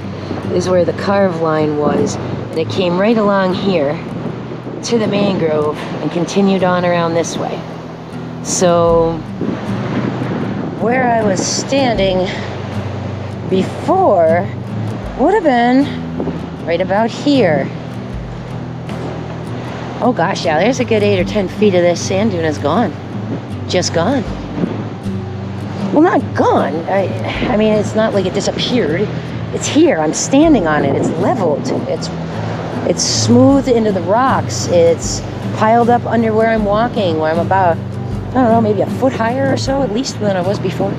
where the carve line was, and it came right along here to the mangrove and continued on around this way. So where I was standing before would have been right about here. Oh gosh, yeah, there's a good 8 or 10 feet of this sand dune is gone. Just gone. Well, not gone. I mean, it's not like it disappeared. It's here. I'm standing on it. It's leveled. It's smoothed into the rocks. It's piled up under where I'm walking, where I'm about, I don't know, maybe a foot higher or so, at least than I was before.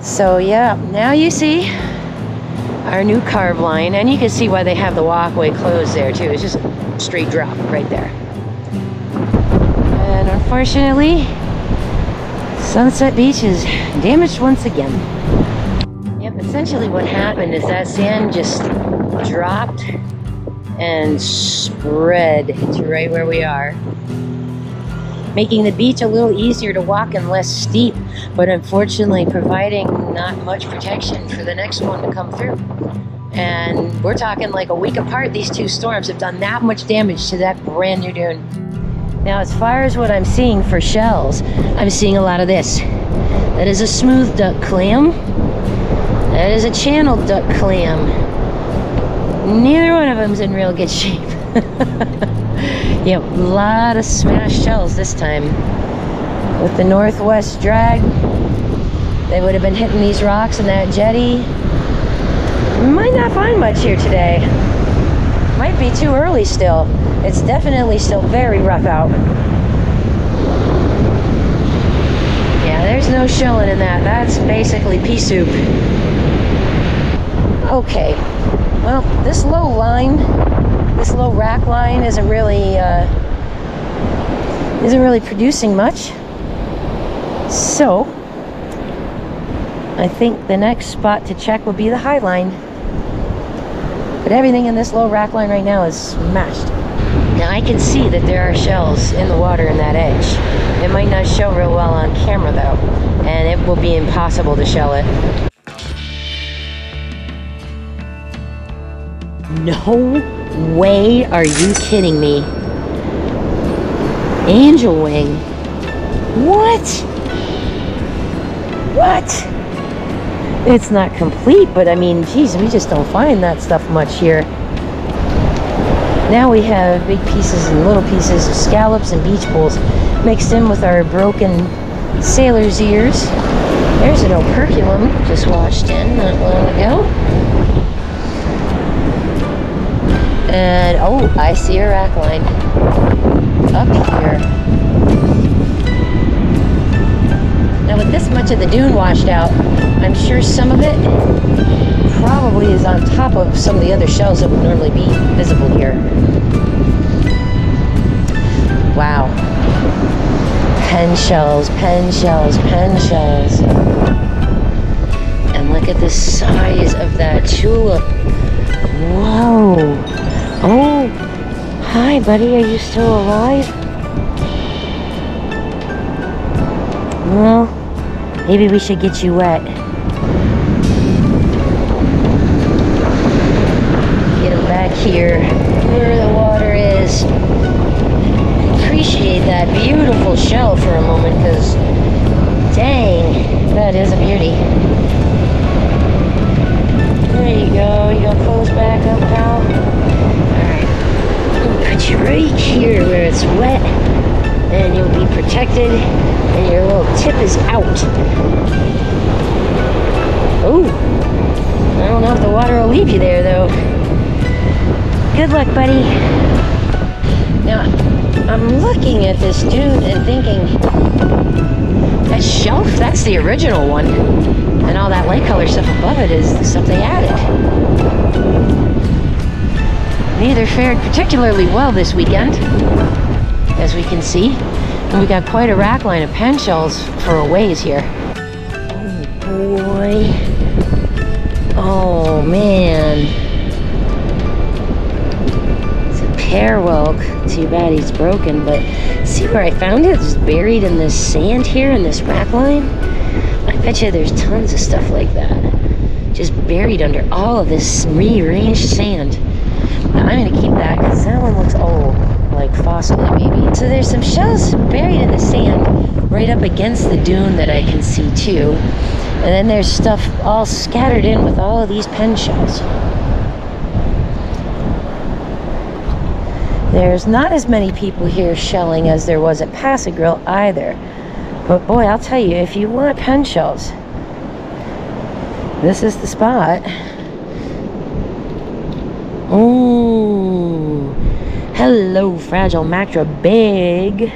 So yeah, now you see our new carve line, and you can see why they have the walkway closed there too. It's just a straight drop right there. And unfortunately, Sunset Beach is damaged once again. Yep, essentially what happened is that sand just dropped and spread to right where we are, making the beach a little easier to walk and less steep, but unfortunately providing not much protection for the next one to come through. And we're talking like a week apart, these two storms have done that much damage to that brand new dune. Now, as far as what I'm seeing for shells, I'm seeing a lot of this. That is a smooth duck clam. That is a channeled duck clam. Neither one of them's in real good shape. Yep, a lot of smashed shells this time. With the northwest drag, they would have been hitting these rocks and that jetty. Might not find much here today. Might be too early still. It's definitely still very rough out. Yeah, there's no shelling in that. That's basically pea soup. Okay, well, this low line, this low rack line isn't really producing much. So I think the next spot to check would be the high line. But everything in this low rack line right now is smashed. Now I can see that there are shells in the water in that edge. It might not show real well on camera though, and it will be impossible to shell it. No way, are you kidding me? Angel wing. What? What? It's not complete, but I mean, geez, we just don't find that stuff much here. Now we have big pieces and little pieces of scallops and beach bowls mixed in with our broken sailor's ears. There's an operculum just washed in not long ago. And oh, I see a rack line up here. Now with this much of the dune washed out, I'm sure some of it probably is on top of some of the other shells that would normally be visible here. Wow. Pen shells, pen shells, pen shells. And look at the size of that tulip. Whoa. Oh, hi buddy, are you still alive? Well, maybe we should get you wet. Get him back here where the water is. Appreciate that beautiful shell for a moment, because dang, that is a beauty. There you go. You gonna close back up, pal? Alright. I'm gonna put you right here where it's wet, and you'll be protected, and your little tip is out. Oh, I don't know if the water will leave you there, though. Good luck, buddy. Now, I'm looking at this dune and thinking, that shelf, that's the original one. And all that light color stuff above it is the stuff they added. Neither fared particularly well this weekend, as we can see. And we got quite a rack line of pen shells for a ways here. Oh boy. Oh man. It's a pear whelk. Too bad he's broken, but see where I found it? It's buried in this sand here in this rack line. I bet you there's tons of stuff like that. Just buried under all of this rearranged sand. Now, I'm gonna keep that because that one looks old, like fossil maybe. So there's some shells buried in the sand right up against the dune that I can see too. And then there's stuff all scattered in with all of these pen shells. There's not as many people here shelling as there was at PassAGrille either. But boy, I'll tell you, if you want pen shells, this is the spot. Ooh, Hello, Fragile Macra Big.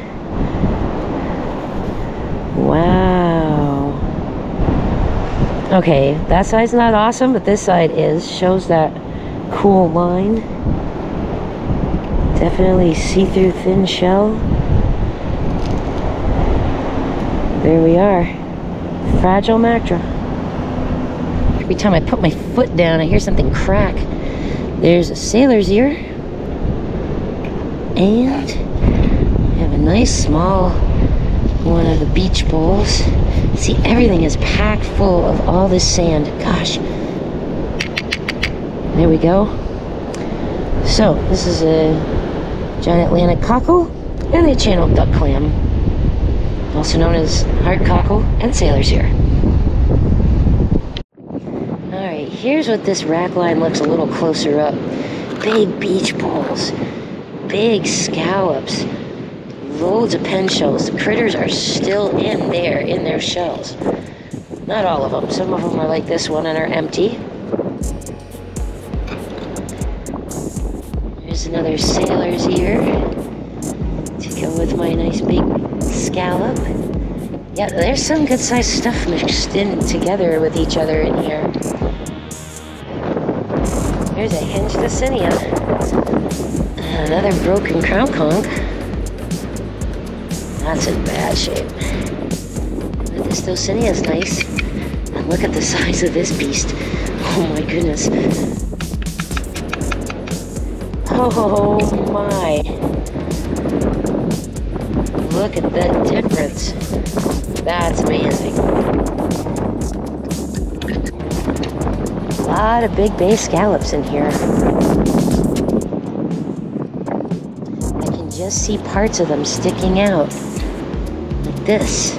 Wow. Okay, that side's not awesome, but this side is. Shows that cool line. Definitely see-through thin shell. There we are. Fragile Macra. Every time I put my foot down, I hear something crack. There's a sailor's ear. And we have a nice small one of the beach bowls. See, everything is packed full of all this sand. Gosh. There we go. So, this is a giant Atlantic cockle and a channeled duck clam, also known as heart cockle and sailor's ear. Alright, here's what this rack line looks a little closer up. Big beach bowls, big scallops, loads of pen shells. The critters are still in there, in their shells. Not all of them. Some of them are like this one and are empty. There's another sailor's ear to go with my nice big scallop. Yeah, there's some good sized stuff mixed in together with each other in here. There's a hinged Acinia. Another broken crown conch. That's in bad shape. But this Dulcinea is nice. And look at the size of this beast. Oh my goodness. Oh my. Look at that difference. That's amazing. A lot of big bay scallops in here. I can just see parts of them sticking out. Like this.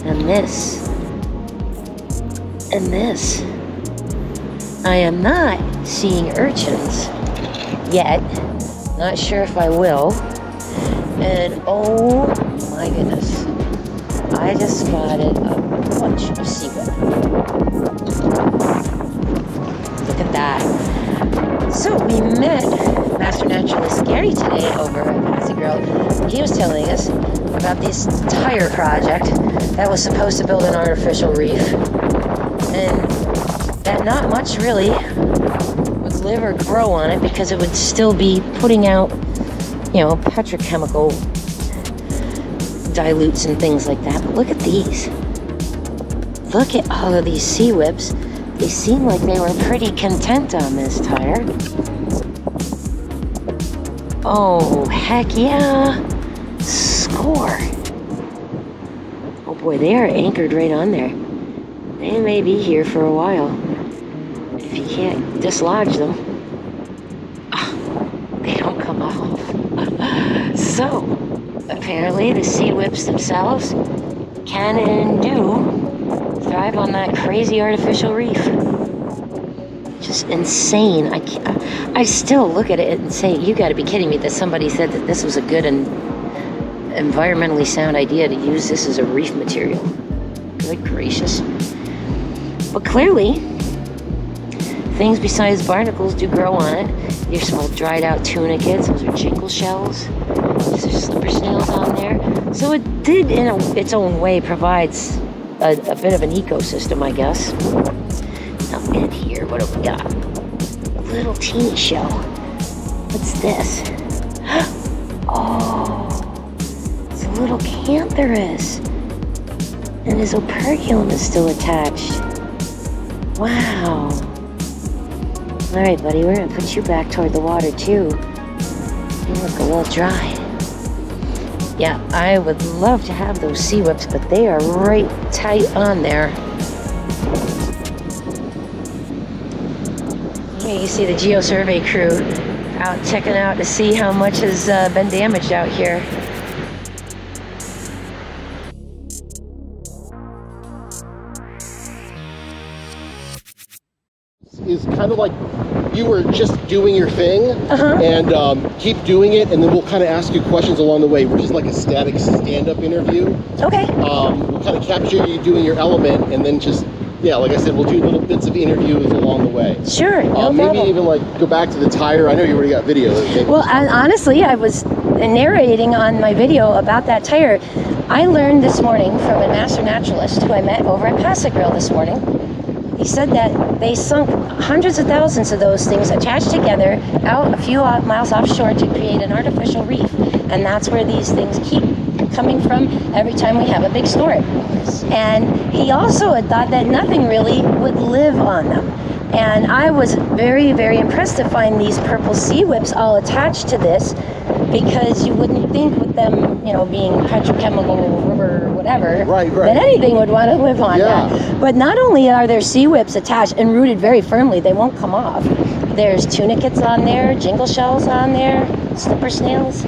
And this. And this. I am not seeing urchins yet. Not sure if I will. And oh my goodness. I just spotted a bunch of seaweed. Look at that. So we met Master Naturalist Gary today over at PassAGrille. He was telling us about this tire project that was supposed to build an artificial reef. And that not much really would live or grow on it because it would still be putting out, you know, petrochemical dilutes and things like that. But look at these. Look at all of these sea whips. They seem like they were pretty content on this tire. Oh, heck yeah. Score. Oh boy, they are anchored right on there. They may be here for a while. If you can't dislodge them, they don't come off. So, apparently the sea whips themselves can and do thrive on that crazy artificial reef. Just insane. I still look at it and say, you gotta be kidding me that somebody said that this was a good and environmentally sound idea to use this as a reef material. Good gracious. But clearly, things besides barnacles do grow on it. Your small dried out tunicates, those are jinkle shells. There's slipper snails on there. So it did, in its own way, provides a bit of an ecosystem, I guess. Now in here, what have we got? A little teeny shell. What's this? Oh, it's a little cantharus. And his operculum is still attached. Wow. All right, buddy, we're gonna put you back toward the water too. You look a little dry. Yeah, I would love to have those sea whips, but they are right tight on there. Here you see the geosurvey crew out checking out to see how much has been damaged out here. Is kind of like you were just doing your thing, and keep doing it, and then we'll kind of ask you questions along the way. We're just like a static stand-up interview. Okay. We'll kind of capture you doing your element, and then just yeah, like I said, we'll do little bits of interviews along the way. Sure, no maybe problem. even like go back to the tire. I know you already got video. Well, honestly, I was narrating on my video about that tire. I learned this morning from a master naturalist who I met over at PassAGrille this morning. He said that they sunk hundreds of thousands of those things attached together out a few miles offshore to create an artificial reef. And that's where these things keep coming from every time we have a big storm. And he also had thought that nothing really would live on them. And I was very, very impressed to find these purple sea whips all attached to this, because you wouldn't think with them, you know, being petrochemical, rubber, whatever, that anything would want to live on that. But not only are there sea whips attached and rooted very firmly, they won't come off. There's tunicates on there, jingle shells on there, slipper snails,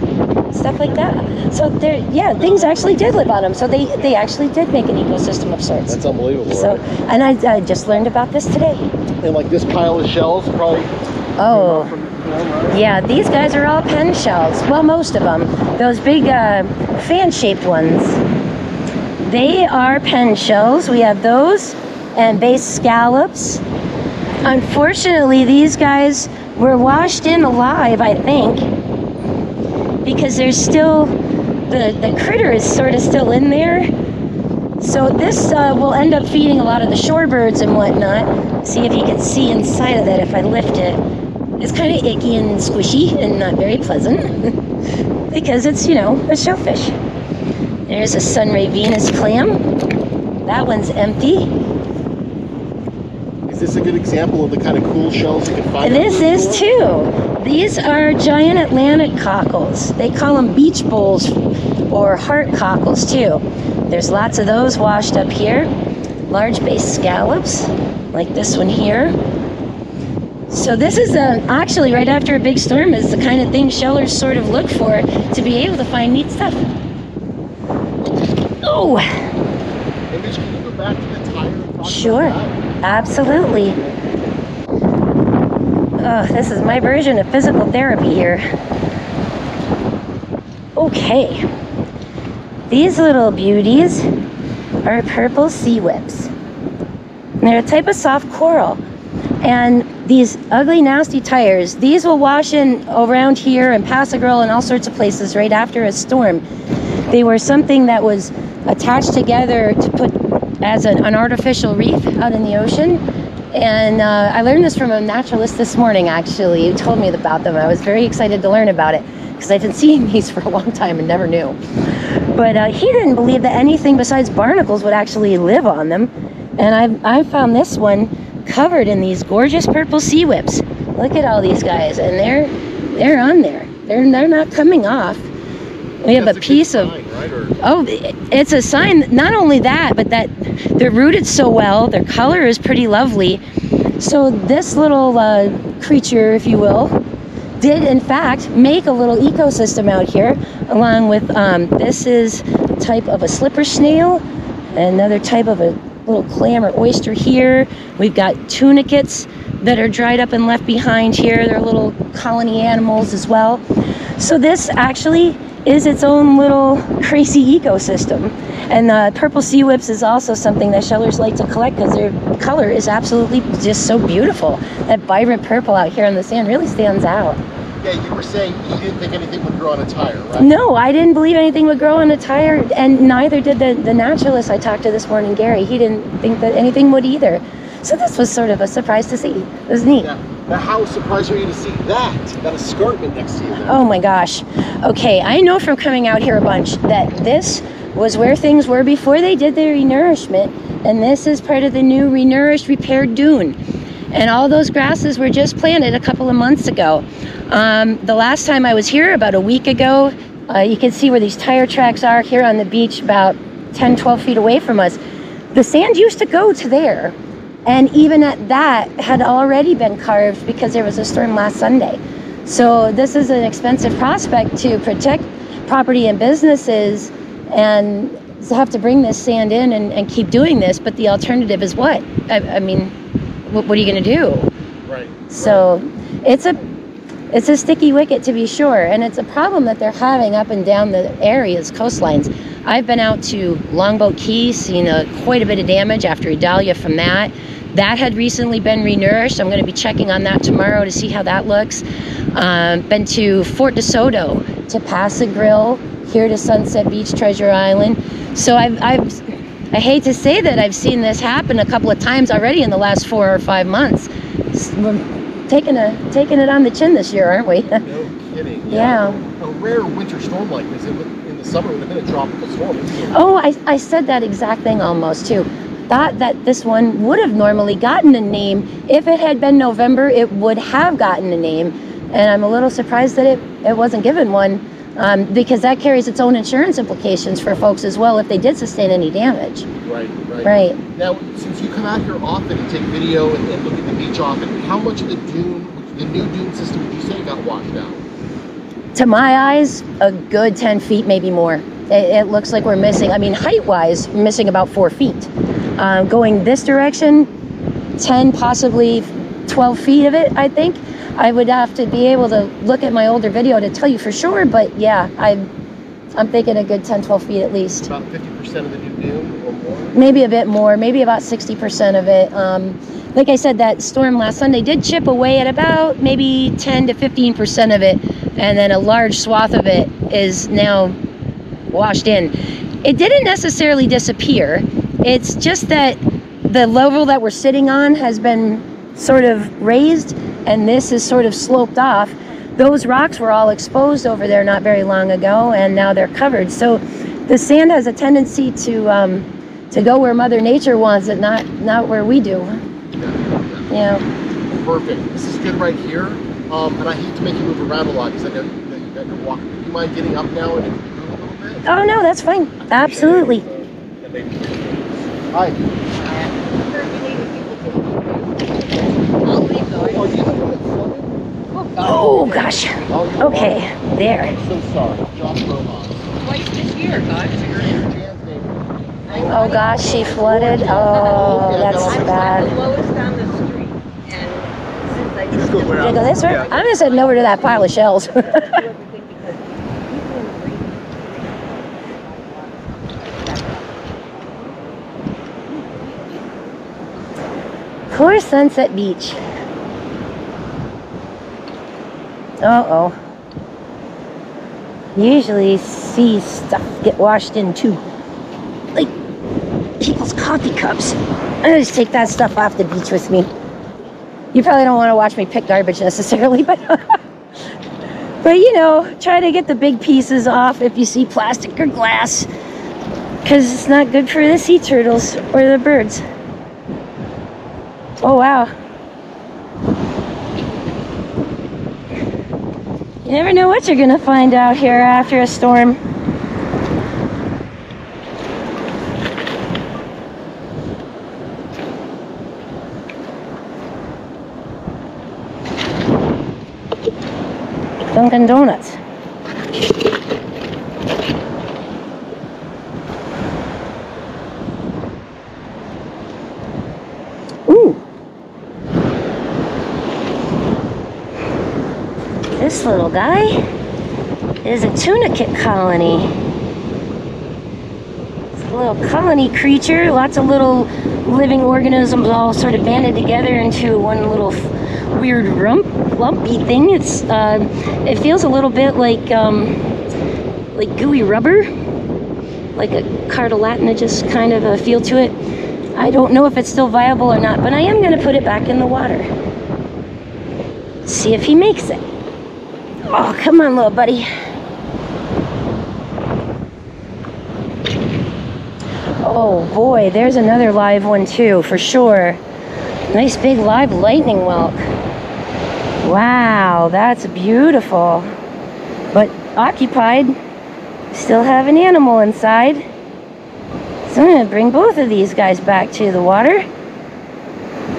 stuff like that. So there, yeah, things actually did live on them. So they actually did make an ecosystem of sorts. That's unbelievable. So, right? and I just learned about this today. And like this pile of shells, probably. Oh, yeah, these guys are all pen shells. Well, most of them. Those big fan-shaped ones, they are pen shells. We have those and base scallops. Unfortunately, these guys were washed in alive, I think, because there's still, the critter is sort of still in there. So this will end up feeding a lot of the shorebirds and whatnot. See if you can see inside of that if I lift it. It's kind of icky and squishy and not very pleasant because it's, you know, a shellfish. There's a sunray Venus clam. That one's empty. Is this a good example of the kind of cool shells you can find? This is too. These are giant Atlantic cockles. They call them beach bowls or heart cockles too. There's lots of those washed up here. Large base scallops, like this one here. So this is actually right after a big storm is the kind of thing shellers sort of look for to be able to find neat stuff. Oh! Hey, Mitch, can you go back to the tire and talk Sure, about that? absolutely. Oh, this is my version of physical therapy here. Okay. These little beauties are purple sea whips. They're a type of soft coral. And these ugly, nasty tires, these will wash in around here and PassAGrille and all sorts of places right after a storm. They were something that was attached together to put as an artificial reef out in the ocean. And I learned this from a naturalist this morning, actually, who told me about them. I was very excited to learn about it because I've been seeing these for a long time and never knew. But he didn't believe that anything besides barnacles would actually live on them. And I found this one covered in these gorgeous purple sea whips. Look at all these guys, and they're on there. They're not coming off. We have a piece of sign, right? Oh, it's a sign. Not only that, but that they're rooted so well. Their color is pretty lovely. So this little creature, if you will, did in fact make a little ecosystem out here, along with this is type of a slipper snail, another type of a little clam or oyster here. We've got tunicates that are dried up and left behind here. They're little colony animals as well. So this actually is its own little crazy ecosystem. And purple sea whips is also something that shellers like to collect because their color is absolutely just so beautiful. That vibrant purple out here on the sand really stands out. Yeah, you were saying you didn't think anything would grow on a tire, right? No, I didn't believe anything would grow on a tire, and neither did the naturalist I talked to this morning, Gary. He didn't think that anything would either. So this was sort of a surprise to see. It was neat. Yeah. Now, how surprised were you to see that escarpment next to you there? Oh my gosh. Okay, I know from coming out here a bunch that this was where things were before they did their renourishment, and this is part of the new renourished, repaired dune. And all those grasses were just planted a couple of months ago. The last time I was here, about a week ago, you can see where these tire tracks are here on the beach about 10, 12 feet away from us. The sand used to go to there. And even at that had already been carved because there was a storm last Sunday. So this is an expensive prospect to protect property and businesses and have to bring this sand in and keep doing this. But the alternative is what? I mean, what are you going to do? Right. So it's It's a sticky wicket to be sure, and it's a problem that they're having up and down the areas, coastlines. I've been out to Longboat Key, seen quite a bit of damage after Idalia from that. That had recently been renourished. I'm going to be checking on that tomorrow to see how that looks. Been to Fort DeSoto, to PassAGrille, here to Sunset Beach, Treasure Island. So I hate to say that I've seen this happen a couple of times already in the last 4 or 5 months. We're taking it on the chin this year, aren't we? No kidding. Yeah. A rare winter storm like this in the summer would have been a tropical storm. Oh, I said that exact thing almost too. Thought that this one would have normally gotten a name. If it had been November, it would have gotten a name. And I'm a little surprised that it wasn't given one, because that carries its own insurance implications for folks as well if they did sustain any damage. Right. Now, since you come out here often and take video and look at the beach often, how much of the new dune system would you say got washed out? To my eyes, a good 10 feet, maybe more. It looks like we're missing, I mean, height-wise, missing about 4 feet. Going this direction, 10, possibly 12 feet of it, I think. I would have to be able to look at my older video to tell you for sure, but yeah, I'm thinking a good 10, 12 feet at least. About 50% of the new dune or more? Maybe a bit more, maybe about 60% of it. Like I said, that storm last Sunday did chip away at about maybe 10 to 15% of it, and then a large swath of it is now washed in. It didn't necessarily disappear. It's just that the level that we're sitting on has been sort of raised, and this is sort of sloped off. Those rocks were all exposed over there not very long ago, and now they're covered. So the sand has a tendency to go where Mother Nature wants it, not where we do. Yeah. Perfect. This is good right here. And I hate to make you move around a lot because I know that you got your walk. Do you mind getting up now and move a little bit? Oh no, that's fine. Absolutely. Hi. Oh gosh. Okay, there. I'm so sorry. Twice this year, guys. Oh gosh, she flooded. Oh, that's bad. The lowest on the street, and since I just Did I go this way? I'm just heading over to that pile of shells. Poor Sunset Beach. Uh-oh. Usually see stuff get washed in too. Like people's coffee cups. I just take that stuff off the beach with me. You probably don't want to watch me pick garbage necessarily, but but you know, try to get the big pieces off if you see plastic or glass, because it's not good for the sea turtles or the birds. Oh wow. You never know what you're gonna find out here after a storm. Dunkin' Donuts. Ooh. This little guy is a tunicate colony. It's a little colony creature, lots of little living organisms all sort of banded together into one little weird lumpy thing. It's it feels a little bit like gooey rubber, like a cartilaginous kind of a feel to it. I don't know if it's still viable or not, but I am going to put it back in the water. See if he makes it. Oh, come on, little buddy. Oh boy, there's another live one too, for sure. Nice big live lightning whelk. Wow, that's beautiful. But occupied. Still have an animal inside. So I'm going to bring both of these guys back to the water.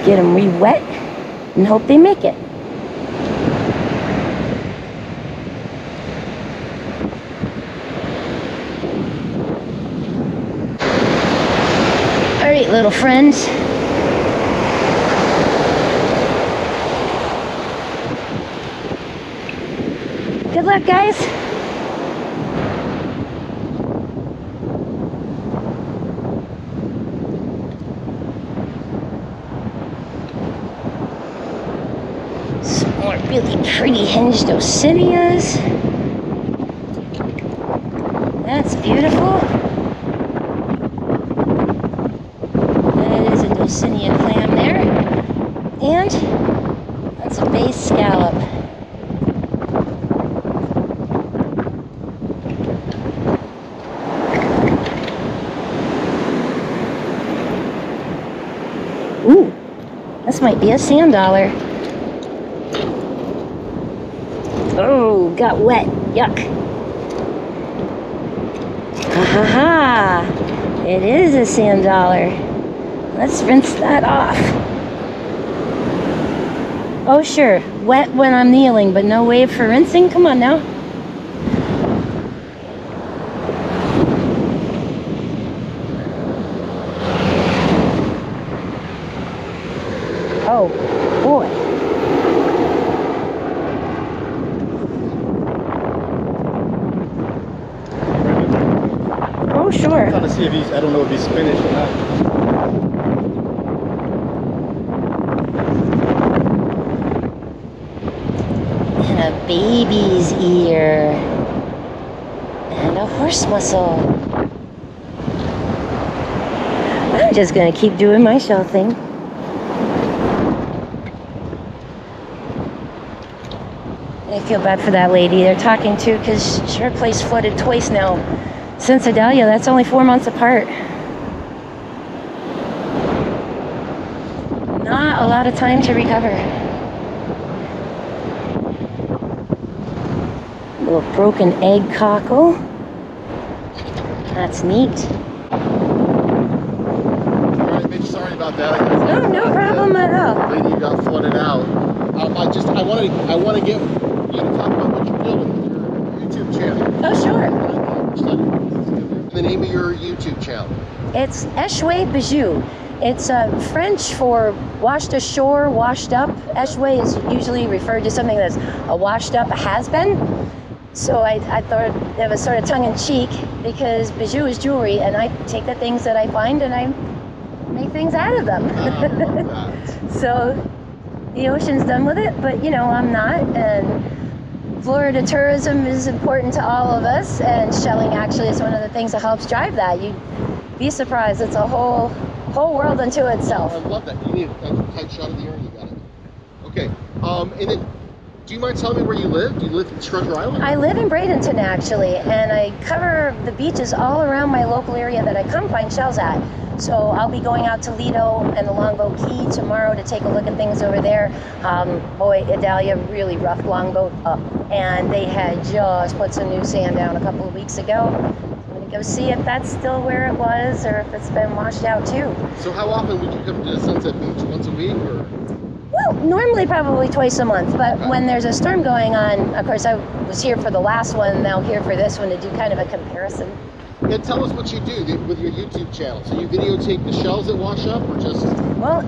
Get them re-wet and hope they make it. Alright, little friends. luck, guys. Some more really pretty hinged Dulcineas. That's beautiful. That is a Dulcinea clam there. And that's a base scallop. Ooh, this might be a sand dollar. Oh, got wet. Yuck. Ha ha ha. It is a sand dollar. Let's rinse that off. Oh, sure. Wet when I'm kneeling, but no wave for rinsing? Come on now. Oh, boy. Oh, sure. I'm trying to see if he's, I don't know if he's finished or not. And a baby's ear. And a horse muscle. I'm just gonna keep doing my shell thing. I feel bad for that lady they're talking to because her place flooded twice now. Since Idalia, that's only 4 months apart. Not a lot of time to recover. A little broken egg cockle. That's neat. Alright, Mitch, sorry about that. No, no problem at all. Lady got flooded out. I want to get you to talk about what you're doing with your YouTube channel. Oh, sure. The name of your YouTube channel. It's Echoue Bijoux. It's French for washed ashore, washed up. Echoue is usually referred to something that's a washed up, a has-been. So I thought it was sort of tongue-in-cheek because bijoux is jewelry, and I take the things that I find and I make things out of them. I love that. So the ocean's done with it, but you know, I'm not. And Florida tourism is important to all of us, and shelling actually is one of the things that helps drive that. You'd be surprised, it's a whole world unto itself. I love that. You need a tight shot of the ear and you got it. Okay, and then do you mind telling me where you live? Do you live in Treasure Island? I live in Bradenton actually, and I cover the beaches all around my local area that I come find shells at. So I'll be going out to Lido and the Longboat Key tomorrow to take a look at things over there. Boy, Idalia, really rough longboat up. And they had just put some new sand down a couple of weeks ago. I'm gonna go see if that's still where it was or if it's been washed out too. So how often would you come to Sunset Beach? Once a week or? Well, normally probably twice a month, but when there's a storm going on, of course I was here for the last one, now here for this one to do kind of a comparison. Yeah, tell us what you do with your YouTube channel. So you videotape the shells that wash up or just? Well,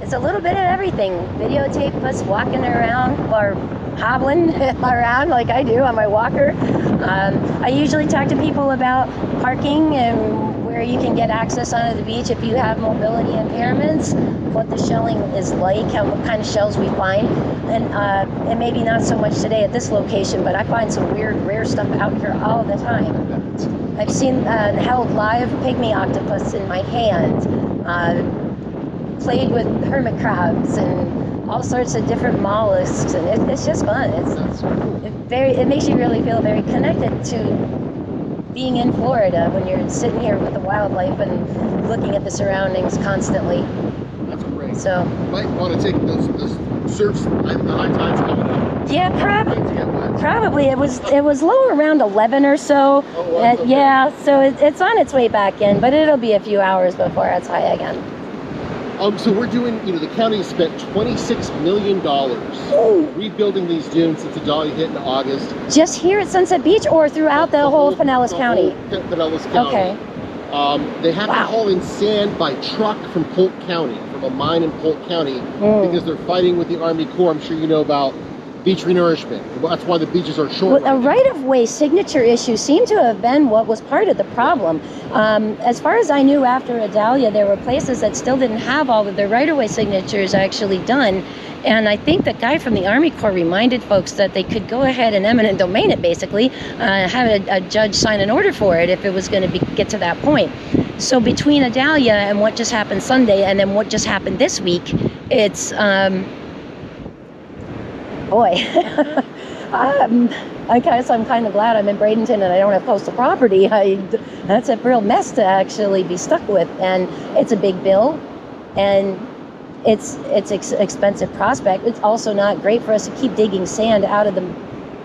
it's a little bit of everything. Videotape us walking around or hobbling around like I do on my walker. I usually talk to people about parking and where you can get access onto the beach if you have mobility impairments, what the shelling is like, what kind of shells we find. And maybe not so much today at this location, but I find some weird, rare stuff out here all the time. I've seen held live pygmy octopus in my hand, played with hermit crabs and all sorts of different mollusks, and it's just fun. It makes you really feel very connected to being in Florida when you're sitting here with the wildlife and looking at the surroundings constantly. That's great. So you might want to take those surfs, the high tides coming up. yeah, probably it was low around 11 or so. Oh, okay. Yeah, so it's on its way back in, but it'll be a few hours before it's high again. So we're doing, the county spent $26 million rebuilding these dunes since Idalia hit in August. Just here at Sunset Beach or throughout the whole Pinellas County? Pinellas County. Okay. They have to haul in sand by truck from Polk County, from a mine in Polk County, because they're fighting with the Army Corps. I'm sure you know about beach renourishment. That's why the beaches are short. Well, a right-of-way signature issue seemed to have been what was part of the problem. As far as I knew, after Idalia, there were places that still didn't have all of their right-of-way signatures actually done. And I think the guy from the Army Corps reminded folks that they could go ahead and eminent domain it, basically, have a judge sign an order for it if it was going to get to that point. So between Idalia and what just happened Sunday, and then what just happened this week, it's boy. I guess I'm kind of glad I'm in Bradenton and I don't have coastal property. That's a real mess to actually be stuck with, and it's a big bill, and it's expensive prospect. It's also not great for us to keep digging sand out of the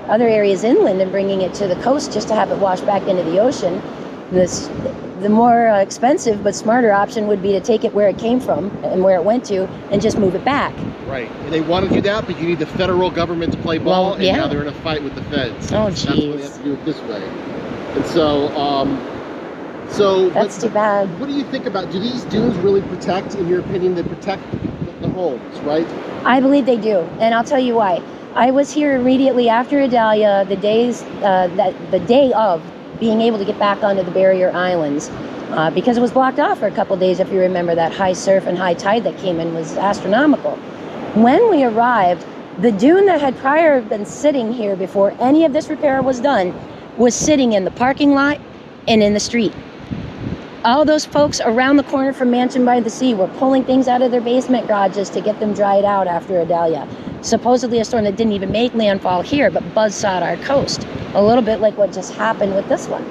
other areas inland and bringing it to the coast just to have it wash back into the ocean. The more expensive but smarter option would be to take it where it came from and where it went to and just move it back. Right, and they want to do that, but you need the federal government to play ball, Well, yeah. and now they're in a fight with the feds. Oh, That's why they have to do it this way. And so, That's too bad. What do you think about, do these dunes really protect, in your opinion, they protect the homes, right? I believe they do, and I'll tell you why. I was here immediately after Idalia, the day of being able to get back onto the barrier islands, because it was blocked off for a couple days. If you remember, that high surf and high tide that came in was astronomical. When we arrived, the dune that had prior been sitting here before any of this repair was done was sitting in the parking lot and in the street. All those folks around the corner from Mansion by the Sea were pulling things out of their basement garages to get them dried out after Idalia. Supposedly a storm that didn't even make landfall here, but buzzsawed our coast. A little bit like what just happened with this one.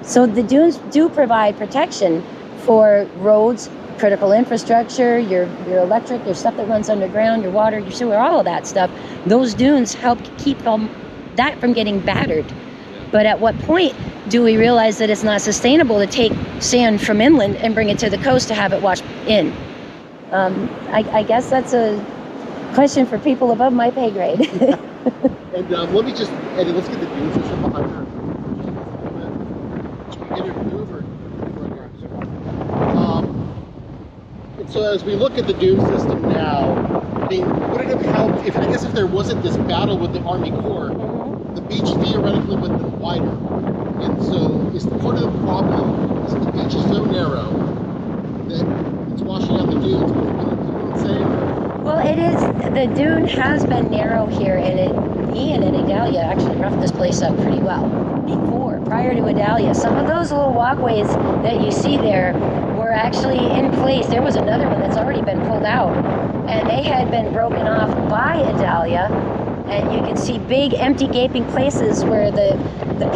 So the dunes do provide protection for roads, critical infrastructure, your electric, your stuff that runs underground, your water, your sewer, all of that stuff. Those dunes help keep that from getting battered. But at what point do we realize that it's not sustainable to take sand from inland and bring it to the coast to have it washed in? I guess that's a question for people above my pay grade. And Eddie, let's get the dune system behind her. Get her to move or and so as we look at the dune system now, I mean, would it have helped if there wasn't this battle with the Army Corps, the beach theoretically would have been wider. And so is part of the problem is the beach is so narrow that it's washing out the dunes. You know what I'm saying? Well, it is. The dune has been narrow here, and Ian and Idalia actually roughed this place up pretty well prior to Idalia. Some of those little walkways that you see there were actually in place. There was another one that's already been pulled out, and they had been broken off by Idalia, and you can see big empty gaping places where the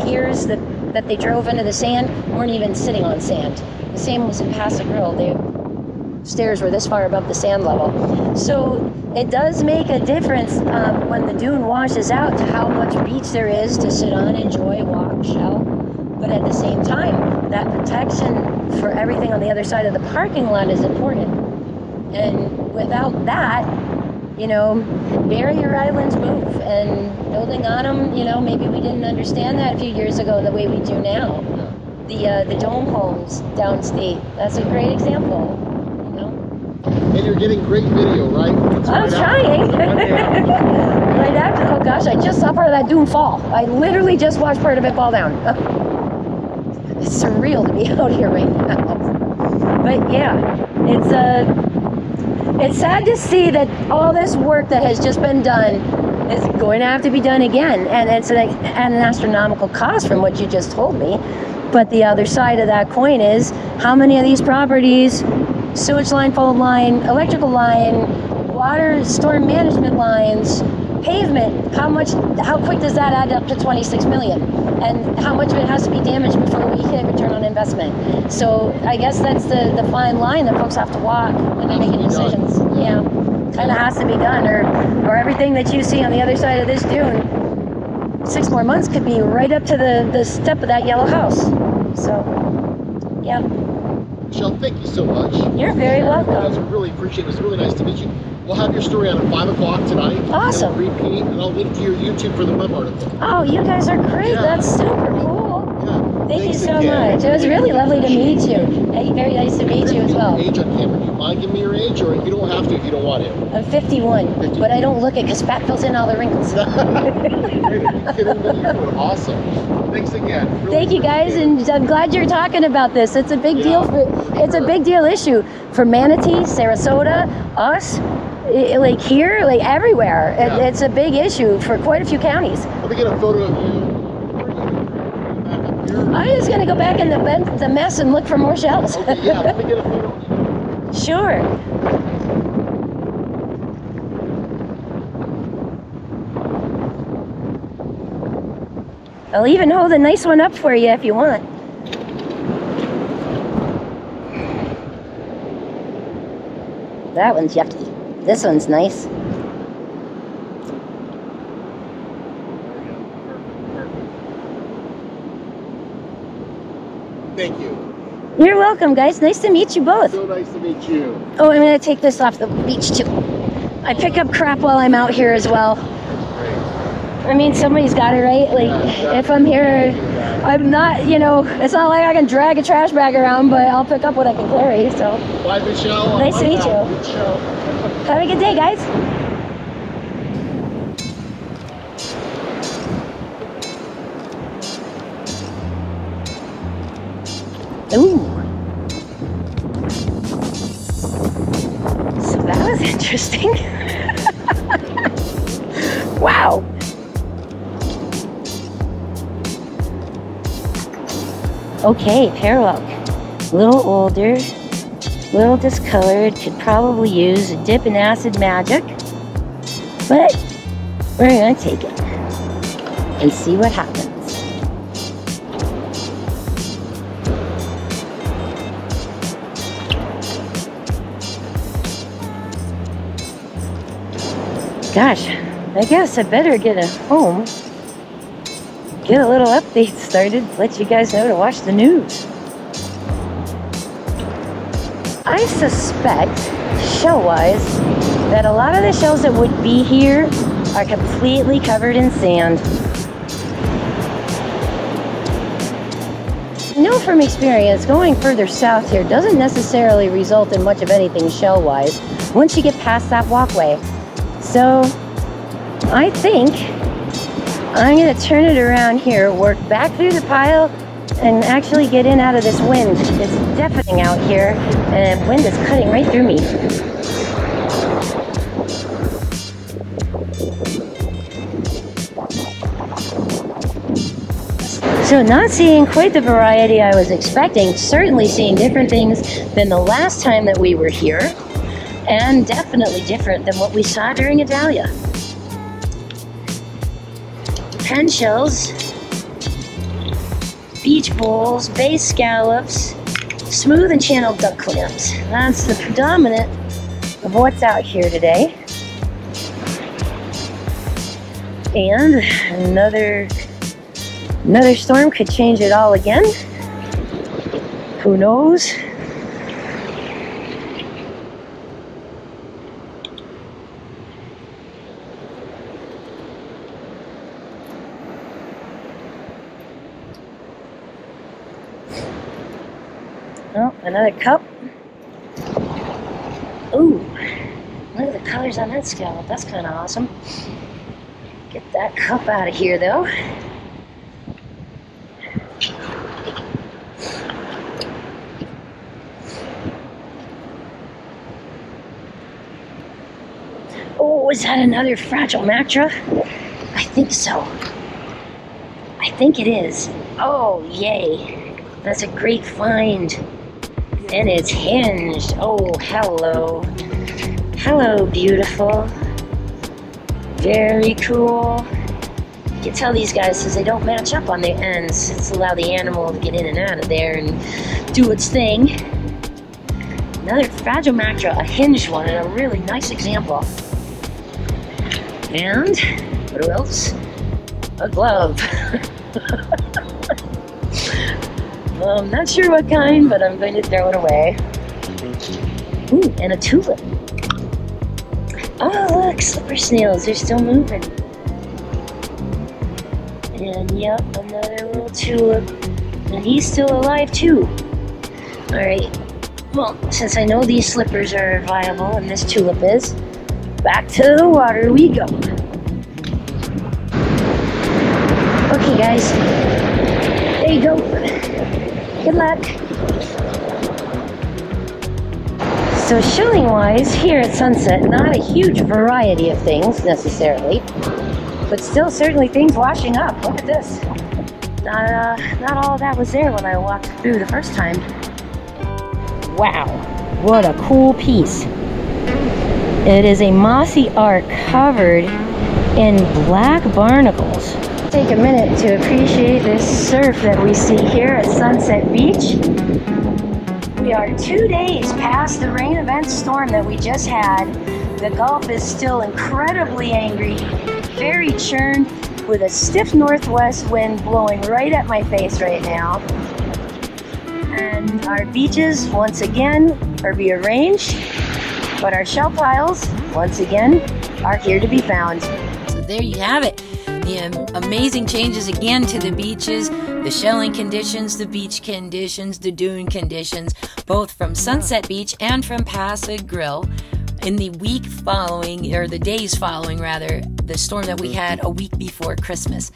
piers that they drove into the sand weren't even sitting on sand. The same was in PassAGrille. The stairs were this far above the sand level. So it does make a difference when the dune washes out to how much beach there is to sit on, enjoy, walk, shell. But at the same time, that protection for everything on the other side of the parking lot is important. And without that, you know, barrier islands move, and building on them, you know, maybe we didn't understand that a few years ago the way we do now. The dome homes downstate, that's a great example. And you're getting great video, right? I'm trying. Right after, oh gosh, I just saw part of that dune fall. I literally just watched part of it fall down. It's surreal to be out here right now. But yeah, it's sad to see that all this work that has just been done is going to have to be done again. And it's at an astronomical cost from what you just told me. But the other side of that coin is how many of these properties, sewage line, fold line, electrical line, water storm management lines, pavement, how quick does that add up to 26 million? And how much of it has to be damaged before we hit return on investment? So I guess that's the fine line that folks have to walk when they're making decisions. Yeah, kind of has to be done, or everything that you see on the other side of this dune, 6 more months could be right up to the step of that yellow house. So, yeah. Michelle, thank you so much. You're very welcome. I really appreciate it. It was really nice to meet you. We'll have your story on at 5 o'clock tonight. Awesome. And we'll repeat, and I'll link to your YouTube for the web article. Oh, you guys are great. Yeah. That's super cool. Yeah. Thank you Thanks so again. much. It was really lovely to meet you. Hey, very nice to meet you as well. Age on camera. Do you mind giving me your age, or you don't have to if you don't want to? I'm 51, but I don't look it because fat fills in all the wrinkles. Awesome. Thanks again. Really Thank you guys, and I'm glad you're talking about this. It's a big deal it's a big deal issue for Manatee, Sarasota, us, like here, like everywhere. Yeah. It's a big issue for quite a few counties. Let me get a photo of you. I'm just gonna go back in the mess and look for more shells. Okay, yeah, let me get a photo of you. Sure. I'll even hold a nice one up for you if you want. That one's yucky. This one's nice. Thank you. You're welcome, guys. Nice to meet you both. So nice to meet you. Oh, I'm gonna take this off the beach too. I pick up crap while I'm out here as well. I mean, somebody's got it, right? Like, if I'm here, I'm not, you know, it's not like I can drag a trash bag around, but I'll pick up what I can carry, so. Bye, Michelle. Nice to meet you. Good show. Have a good day, guys. Ooh. So that was interesting. Wow. Okay, parallel. A little older, a little discolored, could probably use a dip in acid magic, but we're gonna take it and see what happens. Gosh, I guess I better get a home. Get a little update started, let you guys know to watch the news. I suspect, shell-wise, that a lot of the shells that would be here are completely covered in sand. I know from experience, going further south here doesn't necessarily result in much of anything shell-wise once you get past that walkway. So, I think I'm going to turn it around here, work back through the pile, and actually get in out of this wind. It's deafening out here, and wind is cutting right through me. So not seeing quite the variety I was expecting, certainly seeing different things than the last time that we were here, and definitely different than what we saw during Adalia. Pen shells, beach bowls, bay scallops, smooth and channeled duck clams. That's the predominant of what's out here today. And another storm could change it all again. Who knows? Oh, another cup. Ooh, look at the colors on that scallop. That's kind of awesome. Get that cup out of here, though. Oh, is that another fragile macra? I think so. I think it is. Oh, yay. That's a great find. And it's hinged. Oh, hello. Hello, beautiful. Very cool. You can tell these guys, since they don't match up on their ends, it's allow the animal to get in and out of there and do its thing. Another fragile macra, a hinged one, and a really nice example. And what else? A glove. I'm not sure what kind, but I'm going to throw it away. Ooh, and a tulip. Oh, look, slipper snails, they're still moving. And yep, another little tulip. And he's still alive too. Alright, well, since I know these slippers are viable and this tulip is, back to the water we go. Okay guys, there you go. Good luck. So shelling wise, here at Sunset, not a huge variety of things necessarily, but still certainly things washing up. Look at this. Not all of that was there when I walked through the first time. Wow, what a cool piece. It is a mossy arc covered in black barnacles. Take a minute to appreciate this surf that we see here at Sunset Beach. We are 2 days past the rain event storm that we just had. The Gulf is still incredibly angry, very churned, with a stiff northwest wind blowing right at my face right now. And our beaches, once again, are rearranged, but our shell piles, once again, are here to be found. So there you have it. The amazing changes again to the beaches, the shelling conditions, the beach conditions, the dune conditions, both from Sunset Beach and from PassAGrille in the week following, or the days following rather, the storm that we had a week before Christmas.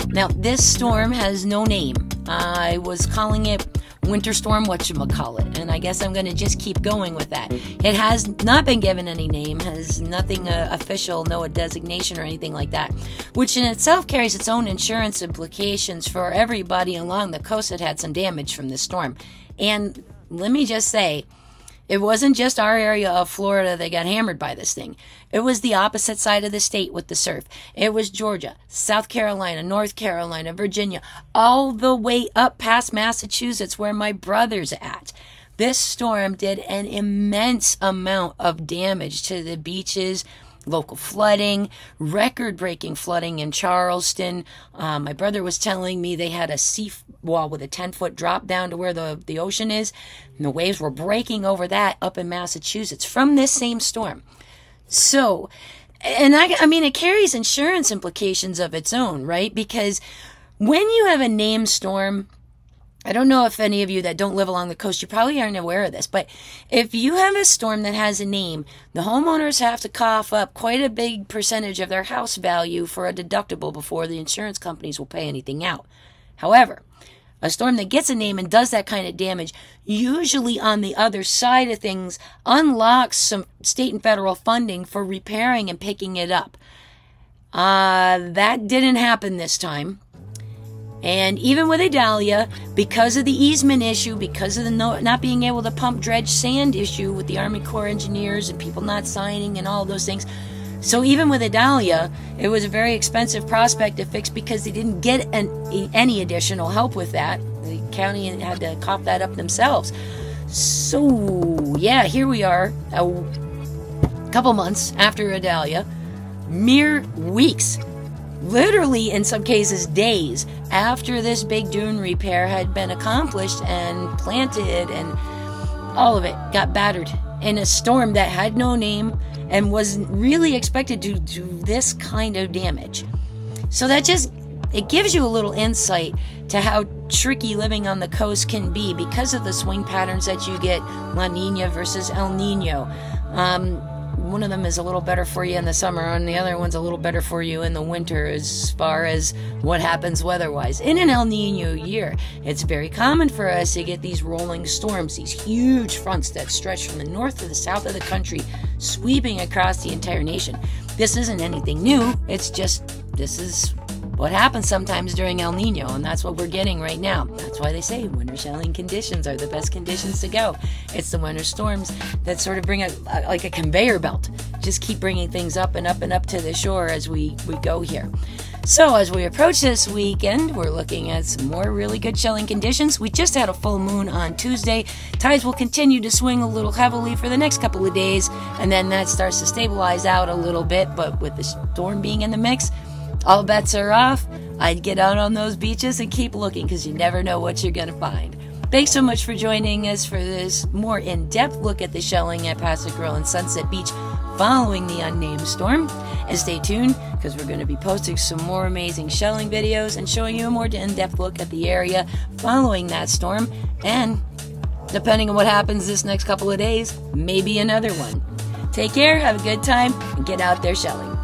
Now, this storm has no name. I was calling it winter storm whatchamacallit, and I guess I'm going to just keep going with that. It has not been given any name, has nothing official, no designation or anything like that, which in itself carries its own insurance implications for everybody along the coast that had some damage from this storm. And let me just say, it wasn't just our area of Florida that got hammered by this thing. It was the opposite side of the state with the surf. It was Georgia, South Carolina, North Carolina, Virginia, all the way up past Massachusetts where my brother's at. This storm did an immense amount of damage to the beaches, local flooding, record-breaking flooding in Charleston. My brother was telling me they had a seawall with a 10-foot drop down to where the ocean is, and the waves were breaking over that up in Massachusetts from this same storm. So, and I mean, it carries insurance implications of its own, right? Because when you have a named storm, I don't know if any of you that don't live along the coast, you probably aren't aware of this, but if you have a storm that has a name, the homeowners have to cough up quite a big percentage of their house value for a deductible before the insurance companies will pay anything out. However, a storm that gets a name and does that kind of damage, usually on the other side of things, unlocks some state and federal funding for repairing and picking it up. That didn't happen this time. And even with Idalia, because of the easement issue, because of the not being able to pump dredge sand issue with the Army Corps engineers and people not signing and all those things, so even with Idalia, it was a very expensive prospect to fix because they didn't get any additional help with that. The county had to cough that up themselves. So yeah, here we are, a couple months after Idalia, mere weeks, literally in some cases days, after this big dune repair had been accomplished and planted, and all of it got battered in a storm that had no name and wasn't really expected to do this kind of damage. So that just, it gives you a little insight to how tricky living on the coast can be because of the swing patterns that you get, La Nina versus El Nino. One of them is a little better for you in the summer, and the other one's a little better for you in the winter as far as what happens weather-wise. In an El Nino year, it's very common for us to get these rolling storms, these huge fronts that stretch from the north to the south of the country, sweeping across the entire nation. This isn't anything new, it's just, this is what happens sometimes during El Nino, and that's what we're getting right now. That's why they say winter shelling conditions are the best conditions to go. It's the winter storms that sort of bring like a conveyor belt. Just keep bringing things up and up and up to the shore as we go here. So as we approach this weekend, we're looking at some more really good shelling conditions. We just had a full moon on Tuesday. Tides will continue to swing a little heavily for the next couple of days, and then that starts to stabilize out a little bit, but with the storm being in the mix, all bets are off. I'd get out on those beaches and keep looking because you never know what you're going to find. Thanks so much for joining us for this more in-depth look at the shelling at PassAGrille and Sunset Beach following the unnamed storm. And stay tuned, because we're going to be posting some more amazing shelling videos and showing you a more in-depth look at the area following that storm. And depending on what happens this next couple of days, maybe another one. Take care, have a good time, and get out there shelling.